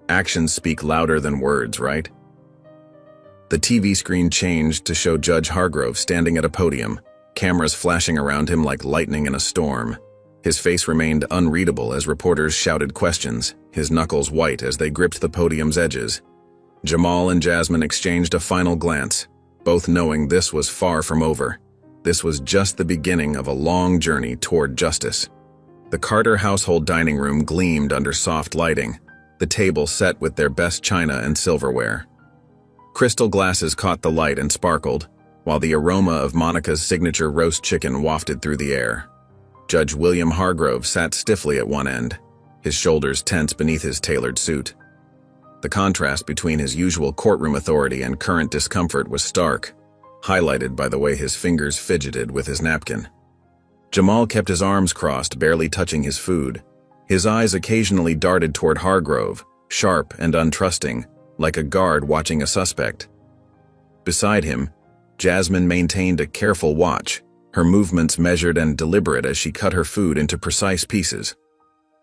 Actions speak louder than words, right?" The TV screen changed to show Judge Hargrove standing at a podium, cameras flashing around him like lightning in a storm. His face remained unreadable as reporters shouted questions, his knuckles white as they gripped the podium's edges. Jamal and Jasmine exchanged a final glance, both knowing this was far from over. This was just the beginning of a long journey toward justice. The Carter household dining room gleamed under soft lighting, the table set with their best china and silverware. Crystal glasses caught the light and sparkled, while the aroma of Monica's signature roast chicken wafted through the air. Judge William Hargrove sat stiffly at one end, his shoulders tense beneath his tailored suit. The contrast between his usual courtroom authority and current discomfort was stark, highlighted by the way his fingers fidgeted with his napkin. Jamal kept his arms crossed, barely touching his food. His eyes occasionally darted toward Hargrove, sharp and untrusting, like a guard watching a suspect. Beside him, Jasmine maintained a careful watch, her movements measured and deliberate as she cut her food into precise pieces.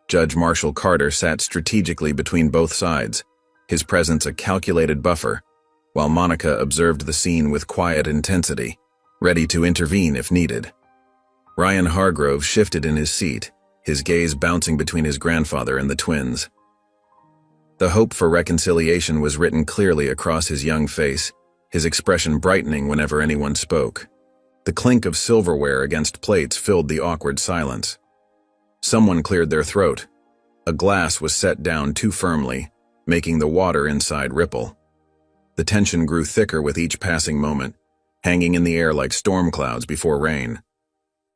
Judge Marshall Carter sat strategically between both sides, his presence a calculated buffer, while Monica observed the scene with quiet intensity, ready to intervene if needed. Ryan Hargrove shifted in his seat, his gaze bouncing between his grandfather and the twins. The hope for reconciliation was written clearly across his young face, his expression brightening whenever anyone spoke. The clink of silverware against plates filled the awkward silence. Someone cleared their throat. A glass was set down too firmly, making the water inside ripple. The tension grew thicker with each passing moment, hanging in the air like storm clouds before rain.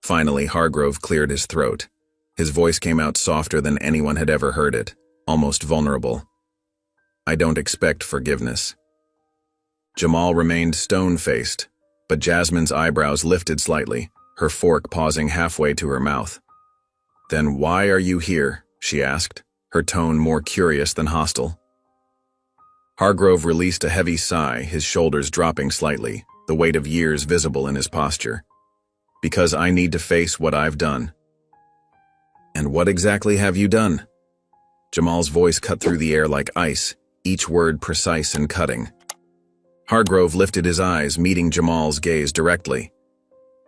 Finally, Hargrove cleared his throat. His voice came out softer than anyone had ever heard it, almost vulnerable. "I don't expect forgiveness." Jamal remained stone-faced, but Jasmine's eyebrows lifted slightly, her fork pausing halfway to her mouth. "Then why are you here?" she asked, her tone more curious than hostile. Hargrove released a heavy sigh, his shoulders dropping slightly, the weight of years visible in his posture. "Because I need to face what I've done." "And what exactly have you done?" Jamal's voice cut through the air like ice, each word precise and cutting. Hargrove lifted his eyes, meeting Jamal's gaze directly.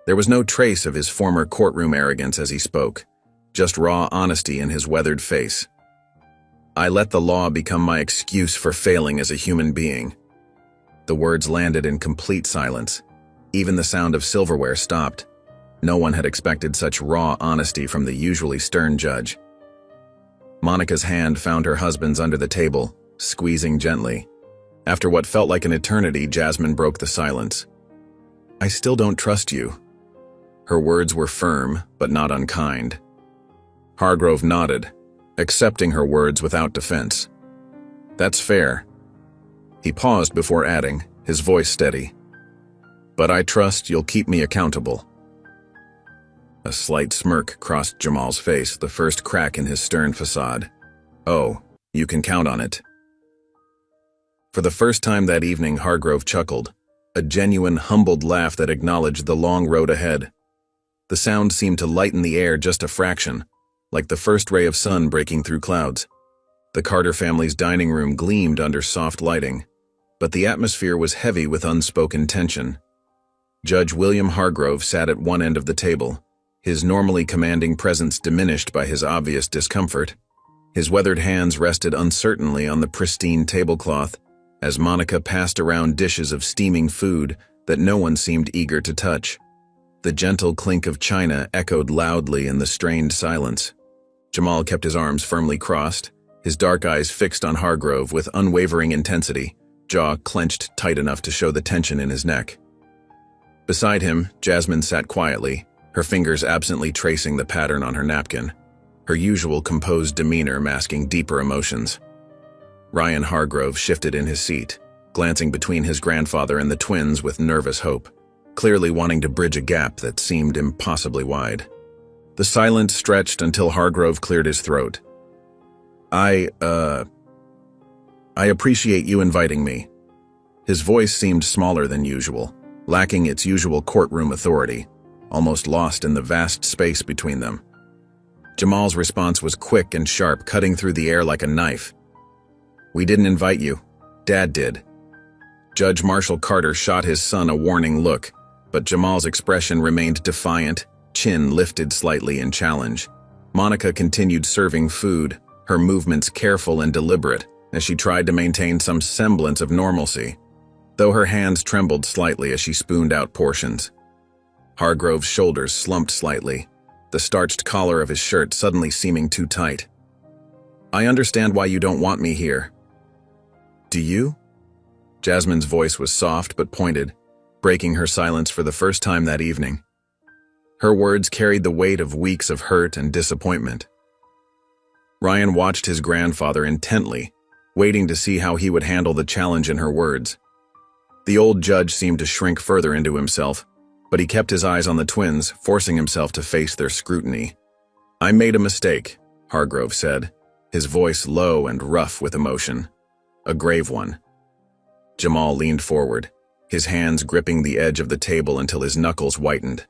There was no trace of his former courtroom arrogance as he spoke, just raw honesty in his weathered face. "I let the law become my excuse for failing as a human being." The words landed in complete silence. Even the sound of silverware stopped. No one had expected such raw honesty from the usually stern judge. Monica's hand found her husband's under the table, squeezing gently. After what felt like an eternity, Jasmine broke the silence. "I still don't trust you." Her words were firm, but not unkind. Hargrove nodded, accepting her words without defense. "That's fair." He paused before adding, his voice steady. "But I trust you'll keep me accountable." A slight smirk crossed Jamal's face, the first crack in his stern facade. "Oh, you can count on it." For the first time that evening, Hargrove chuckled, a genuine, humbled laugh that acknowledged the long road ahead. The sound seemed to lighten the air just a fraction, like the first ray of sun breaking through clouds. The Carter family's dining room gleamed under soft lighting, but the atmosphere was heavy with unspoken tension. Judge William Hargrove sat at one end of the table, his normally commanding presence diminished by his obvious discomfort. His weathered hands rested uncertainly on the pristine tablecloth as Monica passed around dishes of steaming food that no one seemed eager to touch. The gentle clink of china echoed loudly in the strained silence. Jamal kept his arms firmly crossed, his dark eyes fixed on Hargrove with unwavering intensity, jaw clenched tight enough to show the tension in his neck. Beside him, Jasmine sat quietly, her fingers absently tracing the pattern on her napkin, her usual composed demeanor masking deeper emotions. Ryan Hargrove shifted in his seat, glancing between his grandfather and the twins with nervous hope, clearly wanting to bridge a gap that seemed impossibly wide. The silence stretched until Hargrove cleared his throat. I appreciate you inviting me." His voice seemed smaller than usual, lacking its usual courtroom authority, almost lost in the vast space between them. Jamal's response was quick and sharp, cutting through the air like a knife. "We didn't invite you. Dad did." Judge Marshall Carter shot his son a warning look, but Jamal's expression remained defiant, chin lifted slightly in challenge. Monica continued serving food, her movements careful and deliberate, as she tried to maintain some semblance of normalcy, though her hands trembled slightly as she spooned out portions. Hargrove's shoulders slumped slightly, the starched collar of his shirt suddenly seeming too tight. "I understand why you don't want me here." "Do you?" Jasmine's voice was soft but pointed, breaking her silence for the first time that evening. Her words carried the weight of weeks of hurt and disappointment. Ryan watched his grandfather intently, waiting to see how he would handle the challenge in her words. The old judge seemed to shrink further into himself, but he kept his eyes on the twins, forcing himself to face their scrutiny. "I made a mistake," Hargrove said, his voice low and rough with emotion. "A grave one." Jamal leaned forward, his hands gripping the edge of the table until his knuckles whitened.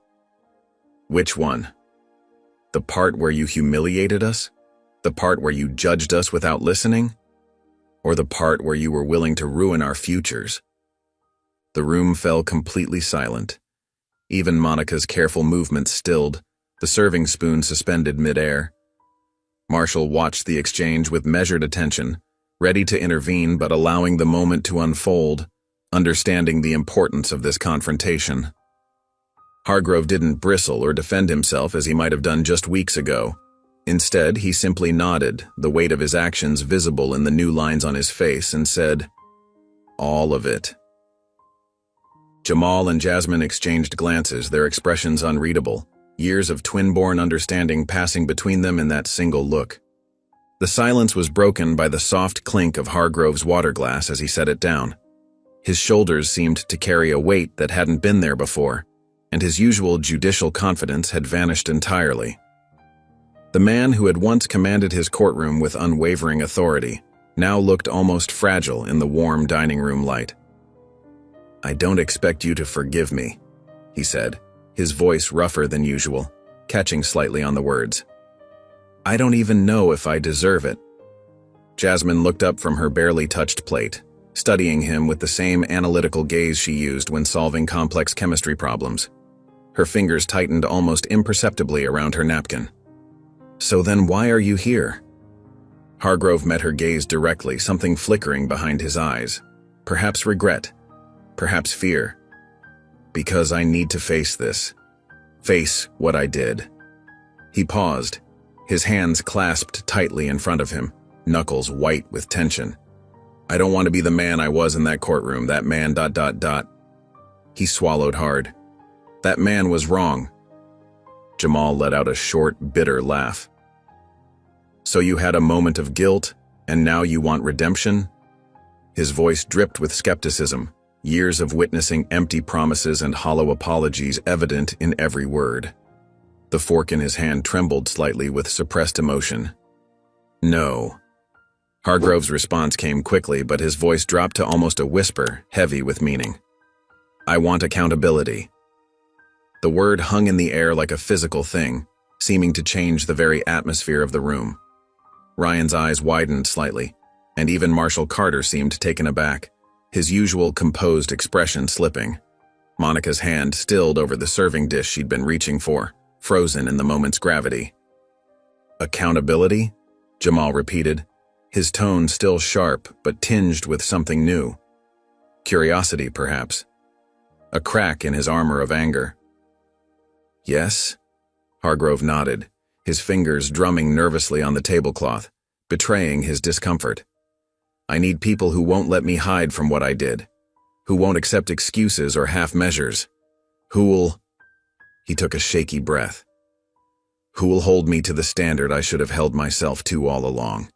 "Which one? The part where you humiliated us? The part where you judged us without listening? Or the part where you were willing to ruin our futures?" The room fell completely silent. Even Monica's careful movements stilled, the serving spoon suspended midair. Marshall watched the exchange with measured attention, ready to intervene but allowing the moment to unfold, understanding the importance of this confrontation. Hargrove didn't bristle or defend himself as he might have done just weeks ago. Instead, he simply nodded, the weight of his actions visible in the new lines on his face, and said, "All of it." Jamal and Jasmine exchanged glances, their expressions unreadable, years of twin-born understanding passing between them in that single look. The silence was broken by the soft clink of Hargrove's water glass as he set it down. His shoulders seemed to carry a weight that hadn't been there before, and his usual judicial confidence had vanished entirely. The man who had once commanded his courtroom with unwavering authority now looked almost fragile in the warm dining room light. "I don't expect you to forgive me," he said, his voice rougher than usual, catching slightly on the words. "I don't even know if I deserve it." Jasmine looked up from her barely touched plate, studying him with the same analytical gaze she used when solving complex chemistry problems. Her fingers tightened almost imperceptibly around her napkin. "So then why are you here?" Hargrove met her gaze directly, something flickering behind his eyes. Perhaps regret. Perhaps fear. "Because I need to face this. Face what I did." He paused, his hands clasped tightly in front of him, knuckles white with tension. "I don't want to be the man I was in that courtroom, that man ... He swallowed hard. "That man was wrong." Jamal let out a short, bitter laugh. "So you had a moment of guilt, and now you want redemption?" His voice dripped with skepticism, years of witnessing empty promises and hollow apologies evident in every word. The fork in his hand trembled slightly with suppressed emotion. "No." Hargrove's response came quickly, but his voice dropped to almost a whisper, heavy with meaning. "I want accountability." The word hung in the air like a physical thing, seeming to change the very atmosphere of the room. Ryan's eyes widened slightly, and even Marshall Carter seemed taken aback, his usual composed expression slipping. Monica's hand stilled over the serving dish she'd been reaching for, frozen in the moment's gravity. "Accountability?" Jamal repeated, his tone still sharp but tinged with something new. Curiosity, perhaps. A crack in his armor of anger. "Yes?" Hargrove nodded, his fingers drumming nervously on the tablecloth, betraying his discomfort. "I need people who won't let me hide from what I did, who won't accept excuses or half measures, who'll—" He took a shaky breath. "Who'll hold me to the standard I should have held myself to all along."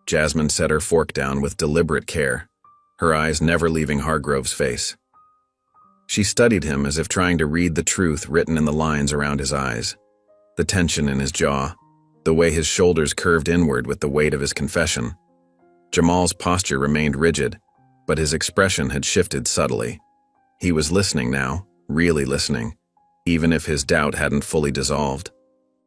Jasmine set her fork down with deliberate care, her eyes never leaving Hargrove's face. She studied him as if trying to read the truth written in the lines around his eyes, the tension in his jaw, the way his shoulders curved inward with the weight of his confession. Jamal's posture remained rigid, but his expression had shifted subtly. He was listening now, really listening, even if his doubt hadn't fully dissolved.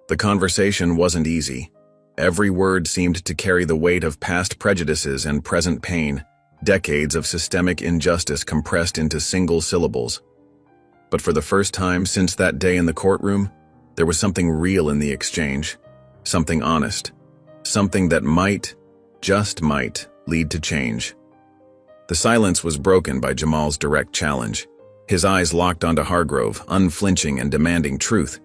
The conversation wasn't easy. Every word seemed to carry the weight of past prejudices and present pain, decades of systemic injustice compressed into single syllables. But for the first time since that day in the courtroom, there was something real in the exchange, something honest, something that might, just might, lead to change. The silence was broken by Jamal's direct challenge. His eyes locked onto Hargrove, unflinching and demanding truth.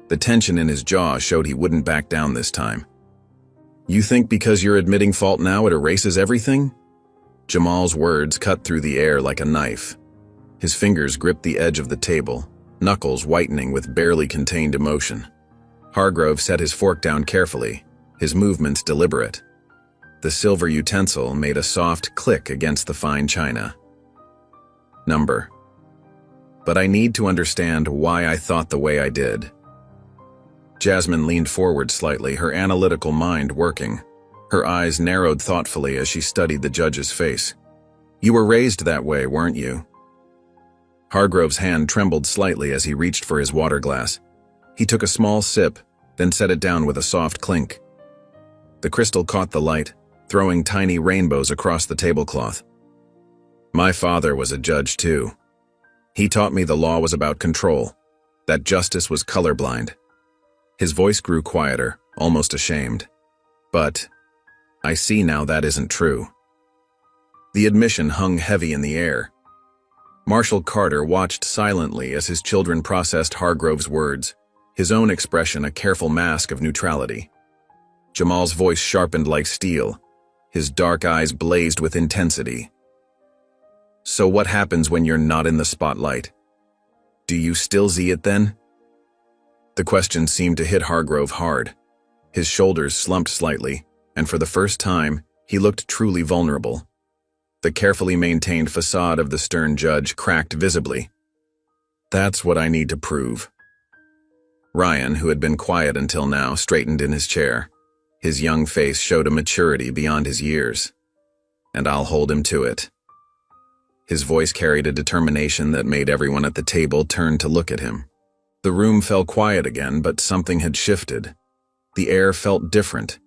The tension in his jaw showed he wouldn't back down this time. "You think because you're admitting fault now it erases everything?" Jamal's words cut through the air like a knife. His fingers gripped the edge of the table, knuckles whitening with barely contained emotion. Hargrove set his fork down carefully, his movements deliberate. The silver utensil made a soft click against the fine china. "Number. But I need to understand why I thought the way I did." Jasmine leaned forward slightly, her analytical mind working. Her eyes narrowed thoughtfully as she studied the judge's face. "You were raised that way, weren't you?" Hargrove's hand trembled slightly as he reached for his water glass. He took a small sip, then set it down with a soft clink. The crystal caught the light, throwing tiny rainbows across the tablecloth. "My father was a judge too. He taught me the law was about control, that justice was colorblind." His voice grew quieter, almost ashamed. "But I see now that isn't true." The admission hung heavy in the air. Marshall Carter watched silently as his children processed Hargrove's words, his own expression a careful mask of neutrality. Jamal's voice sharpened like steel. His dark eyes blazed with intensity. "So what happens when you're not in the spotlight? Do you still see it then?" The question seemed to hit Hargrove hard. His shoulders slumped slightly, and for the first time, he looked truly vulnerable. The carefully maintained facade of the stern judge cracked visibly. "That's what I need to prove." Ryan, who had been quiet until now, straightened in his chair. His young face showed a maturity beyond his years. "And I'll hold him to it." His voice carried a determination that made everyone at the table turn to look at him. The room fell quiet again, but something had shifted. The air felt different,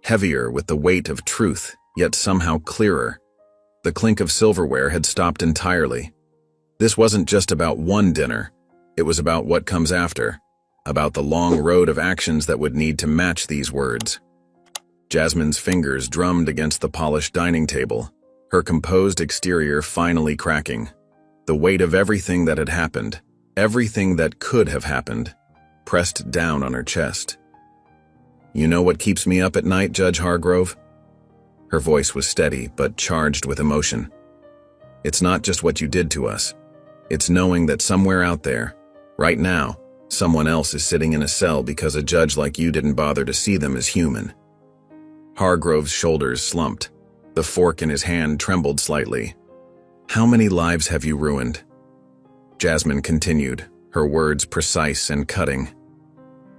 heavier with the weight of truth, yet somehow clearer. The clink of silverware had stopped entirely. This wasn't just about one dinner. It was about what comes after, about the long road of actions that would need to match these words. Jasmine's fingers drummed against the polished dining table, her composed exterior finally cracking. The weight of everything that had happened, everything that could have happened, pressed down on her chest. "You know what keeps me up at night, Judge Hargrove?" Her voice was steady, but charged with emotion. "It's not just what you did to us. It's knowing that somewhere out there, right now, someone else is sitting in a cell because a judge like you didn't bother to see them as human." Hargrove's shoulders slumped. The fork in his hand trembled slightly. "How many lives have you ruined?" Jasmine continued, her words precise and cutting.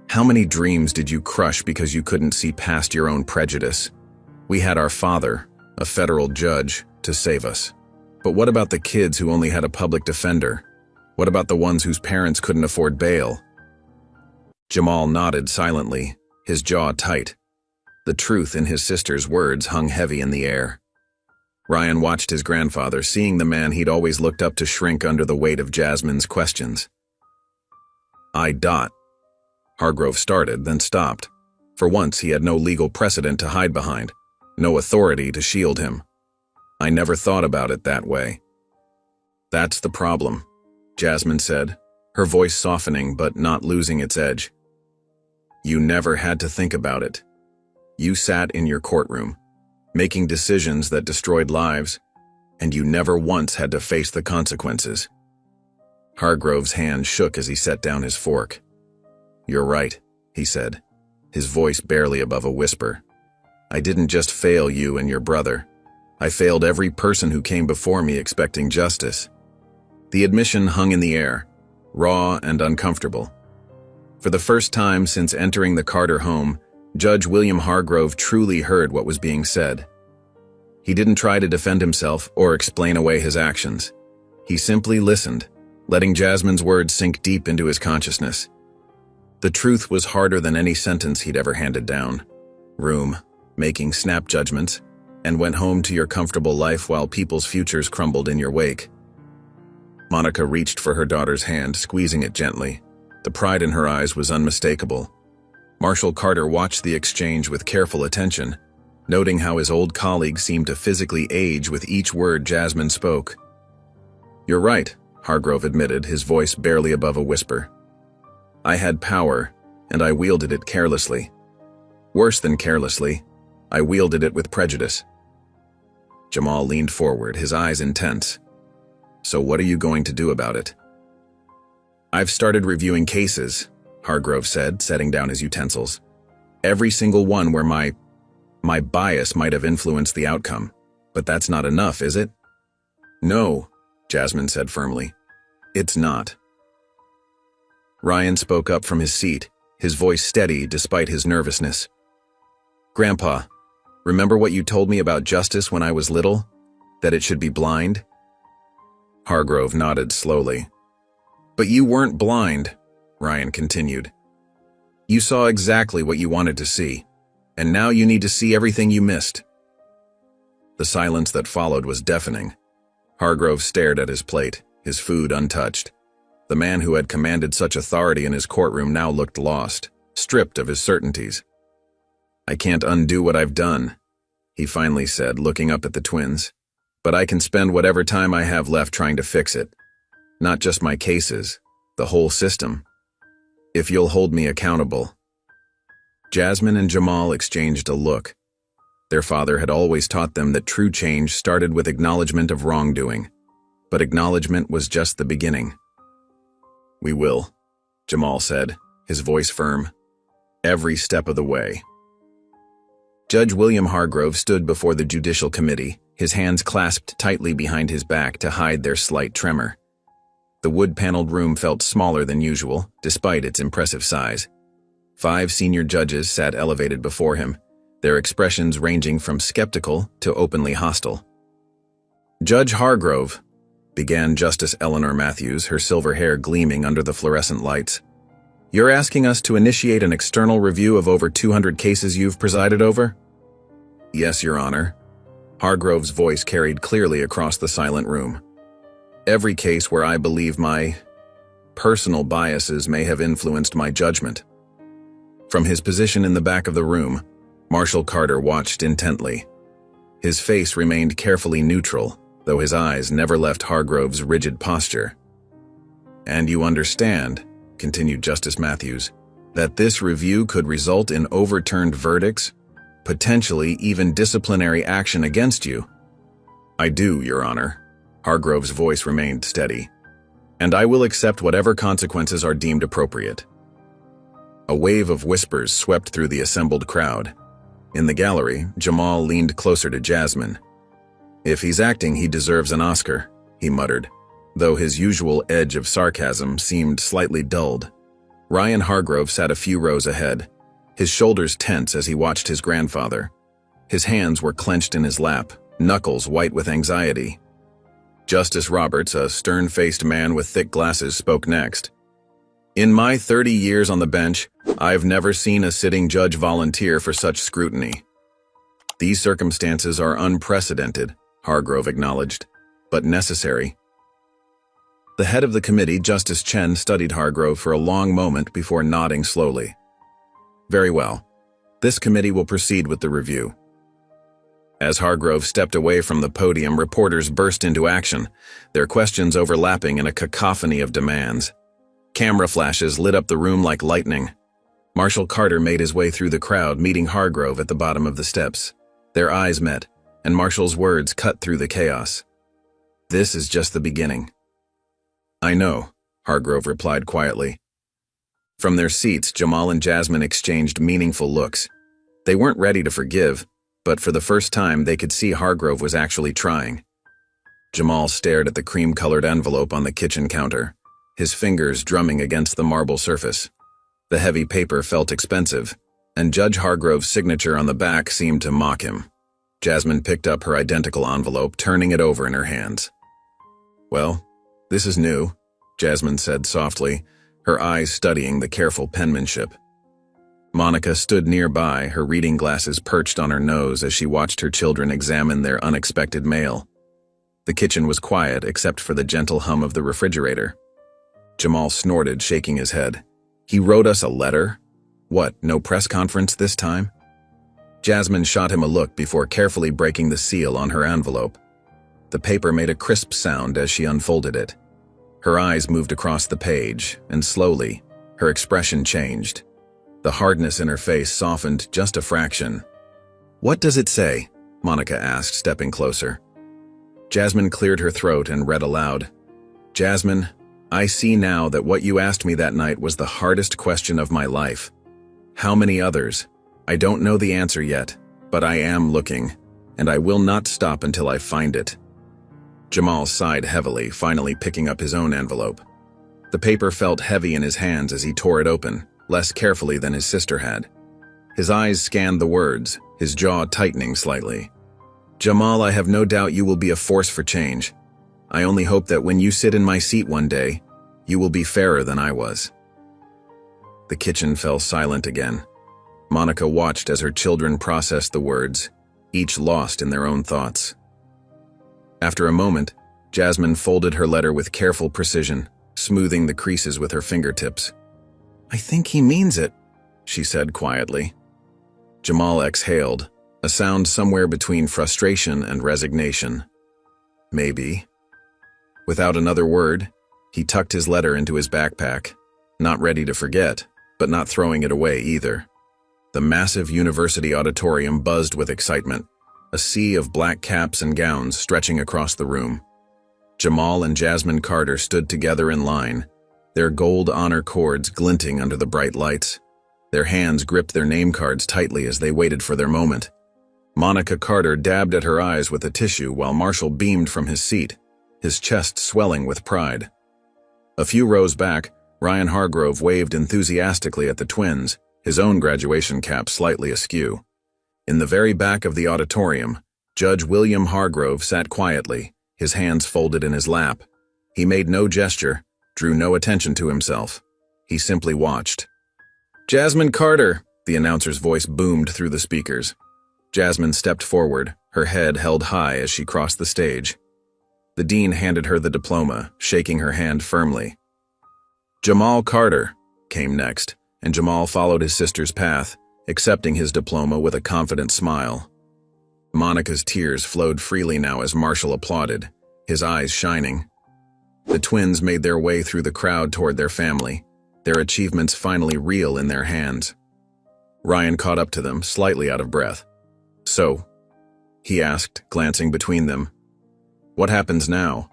"How many dreams did you crush because you couldn't see past your own prejudice? We had our father, a federal judge, to save us. But what about the kids who only had a public defender? What about the ones whose parents couldn't afford bail?" Jamal nodded silently, his jaw tight. The truth in his sister's words hung heavy in the air. Ryan watched his grandfather, seeing the man he'd always looked up to shrink under the weight of Jasmine's questions. Hargrove started, then stopped. For once, he had no legal precedent to hide behind, no authority to shield him. "I never thought about it that way." "That's the problem," Jasmine said, her voice softening but not losing its edge. "You never had to think about it. You sat in your courtroom, making decisions that destroyed lives, and you never once had to face the consequences." Hargrove's hand shook as he set down his fork. "You're right," he said, his voice barely above a whisper. "I didn't just fail you and your brother. I failed every person who came before me expecting justice." The admission hung in the air, raw and uncomfortable. For the first time since entering the Carter home, Judge William Hargrove truly heard what was being said. He didn't try to defend himself or explain away his actions. He simply listened, letting Jasmine's words sink deep into his consciousness. The truth was harder than any sentence he'd ever handed down. Room, making snap judgments, and went home to your comfortable life while people's futures crumbled in your wake. Monica reached for her daughter's hand, squeezing it gently. The pride in her eyes was unmistakable. Marshal Carter watched the exchange with careful attention, noting how his old colleague seemed to physically age with each word Jasmine spoke. "You're right," Hargrove admitted, his voice barely above a whisper. "I had power, and I wielded it carelessly. Worse than carelessly, I wielded it with prejudice." Jamal leaned forward, his eyes intense. "So what are you going to do about it?" "I've started reviewing cases," Hargrove said, setting down his utensils. "Every single one where my bias might have influenced the outcome. But that's not enough, is it?" "No," Jasmine said firmly. "It's not." Ryan spoke up from his seat, his voice steady despite his nervousness. "Grandpa, remember what you told me about justice when I was little? That it should be blind?" Hargrove nodded slowly. "But you weren't blind," Ryan continued. "You saw exactly what you wanted to see, and now you need to see everything you missed." The silence that followed was deafening. Hargrove stared at his plate, his food untouched. The man who had commanded such authority in his courtroom now looked lost, stripped of his certainties. "I can't undo what I've done," he finally said, looking up at the twins. "But I can spend whatever time I have left trying to fix it. Not just my cases, the whole system." If you'll hold me accountable." Jasmine and Jamal exchanged a look. Their father had always taught them that true change started with acknowledgement of wrongdoing, but acknowledgement was just the beginning. "We will," Jamal said, his voice firm. "Every step of the way." Judge William Hargrove stood before the Judicial Committee, his hands clasped tightly behind his back to hide their slight tremor. The wood-paneled room felt smaller than usual, despite its impressive size. 5 senior judges sat elevated before him, their expressions ranging from skeptical to openly hostile. "Judge Hargrove," began Justice Eleanor Matthews, her silver hair gleaming under the fluorescent lights, "you're asking us to initiate an external review of over 200 cases you've presided over?" "Yes, Your Honor." Hargrove's voice carried clearly across the silent room. "Every case where I believe my personal biases may have influenced my judgment." From his position in the back of the room, Marshall Carter watched intently. His face remained carefully neutral, though his eyes never left Hargrove's rigid posture. "And you understand," continued Justice Matthews, "that this review could result in overturned verdicts, potentially even disciplinary action against you." "I do, Your Honor." Hargrove's voice remained steady. "And I will accept whatever consequences are deemed appropriate." A wave of whispers swept through the assembled crowd. In the gallery, Jamal leaned closer to Jasmine. "If he's acting, he deserves an Oscar," he muttered, though his usual edge of sarcasm seemed slightly dulled. Ryan Hargrove sat a few rows ahead, his shoulders tense as he watched his grandfather. His hands were clenched in his lap, knuckles white with anxiety. Justice Roberts, a stern-faced man with thick glasses, spoke next. "In my 30 years on the bench, I've never seen a sitting judge volunteer for such scrutiny." "These circumstances are unprecedented," Hargrove acknowledged, "but necessary." The head of the committee, Justice Chen, studied Hargrove for a long moment before nodding slowly. "Very well. This committee will proceed with the review." As Hargrove stepped away from the podium, reporters burst into action, their questions overlapping in a cacophony of demands. Camera flashes lit up the room like lightning. Marshall Carter made his way through the crowd, meeting Hargrove at the bottom of the steps. Their eyes met, and Marshall's words cut through the chaos. "This is just the beginning." "I know," Hargrove replied quietly. From their seats, Jamal and Jasmine exchanged meaningful looks. They weren't ready to forgive, but for the first time they could see Hargrove was actually trying. Jamal stared at the cream-colored envelope on the kitchen counter, his fingers drumming against the marble surface. The heavy paper felt expensive, and Judge Hargrove's signature on the back seemed to mock him. Jasmine picked up her identical envelope, turning it over in her hands. "Well, this is new," Jasmine said softly, her eyes studying the careful penmanship. Monica stood nearby, her reading glasses perched on her nose as she watched her children examine their unexpected mail. The kitchen was quiet except for the gentle hum of the refrigerator. Jamal snorted, shaking his head. "He wrote us a letter? What, no press conference this time?" Jasmine shot him a look before carefully breaking the seal on her envelope. The paper made a crisp sound as she unfolded it. Her eyes moved across the page, and slowly, her expression changed. The hardness in her face softened just a fraction. "What does it say?" Monica asked, stepping closer. Jasmine cleared her throat and read aloud. "Jasmine, I see now that what you asked me that night was the hardest question of my life. How many others? I don't know the answer yet, but I am looking, and I will not stop until I find it." Jamal sighed heavily, finally picking up his own envelope. The paper felt heavy in his hands as he tore it open, less carefully than his sister had. His eyes scanned the words, his jaw tightening slightly. "Jamal, I have no doubt you will be a force for change. I only hope that when you sit in my seat one day, you will be fairer than I was." The kitchen fell silent again. Monica watched as her children processed the words, each lost in their own thoughts. After a moment, Jasmine folded her letter with careful precision, smoothing the creases with her fingertips. "I think he means it," she said quietly. Jamal exhaled, a sound somewhere between frustration and resignation. "Maybe." Without another word, he tucked his letter into his backpack, not ready to forget, but not throwing it away either. The massive university auditorium buzzed with excitement, a sea of black caps and gowns stretching across the room. Jamal and Jasmine Carter stood together in line, their gold honor cords glinting under the bright lights. Their hands gripped their name cards tightly as they waited for their moment. Monica Carter dabbed at her eyes with a tissue while Marshall beamed from his seat, his chest swelling with pride. A few rows back, Ryan Hargrove waved enthusiastically at the twins, his own graduation cap slightly askew. In the very back of the auditorium, Judge William Hargrove sat quietly, his hands folded in his lap. He made no gesture, drew no attention to himself. He simply watched. "Jasmine Carter," the announcer's voice boomed through the speakers. Jasmine stepped forward, her head held high as she crossed the stage. The dean handed her the diploma, shaking her hand firmly. Jamal Carter came next, and Jamal followed his sister's path, accepting his diploma with a confident smile. Monica's tears flowed freely now as Marshall applauded, his eyes shining. The twins made their way through the crowd toward their family, their achievements finally real in their hands. Ryan caught up to them, slightly out of breath. "So," he asked, glancing between them, "what happens now?"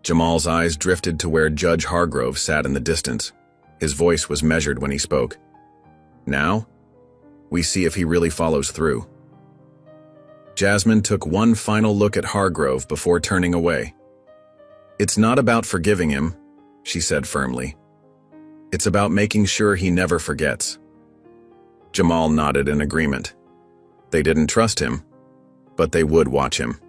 Jamal's eyes drifted to where Judge Hargrove sat in the distance. His voice was measured when he spoke. "Now, we see if he really follows through." Jasmine took one final look at Hargrove before turning away. "It's not about forgiving him," she said firmly. "It's about making sure he never forgets." Jamal nodded in agreement. They didn't trust him, but they would watch him.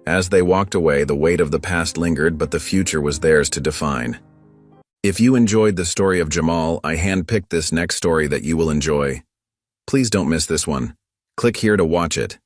As they walked away, the weight of the past lingered, but the future was theirs to define. If you enjoyed the story of Jamal, I handpicked this next story that you will enjoy. Please don't miss this one. Click here to watch it.